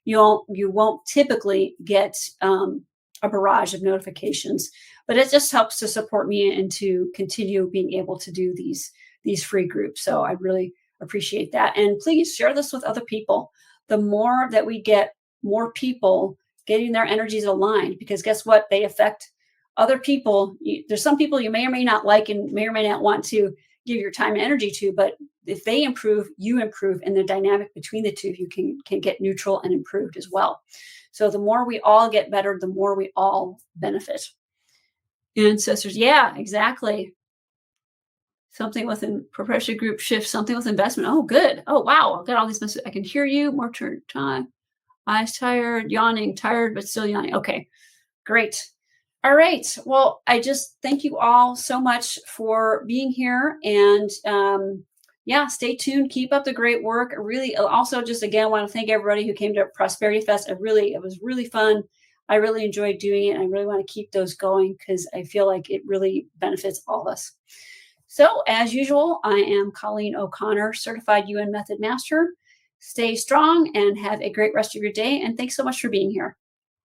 you won't typically get a barrage of notifications. But it just helps to support me and to continue being able to do these free groups. So I really appreciate that. And please share this with other people. The more that we get more people getting their energies aligned, because guess what? They affect other people. There's some people you may or may not like and may or may not want to give your time and energy to, but if they improve, you improve, and the dynamic between the two of you can get neutral and improved as well. So the more we all get better, the more we all benefit. Ancestors, yeah, exactly. Something within professional group shift, something with investment. Oh, good. Oh, wow. I've got all these messages. I can hear you. More turn time. Eyes tired, yawning, tired, but still yawning. Okay, great. All right. Well, I just thank you all so much for being here. And yeah, stay tuned. Keep up the great work. I really also just again want to thank everybody who came to Prosperity Fest. It was really fun. I really enjoyed doing it. I really want to keep those going because I feel like it really benefits all of us. So, as usual, I am Colleen O'Connor, certified Yuen Method master. Stay strong and have a great rest of your day. And thanks so much for being here.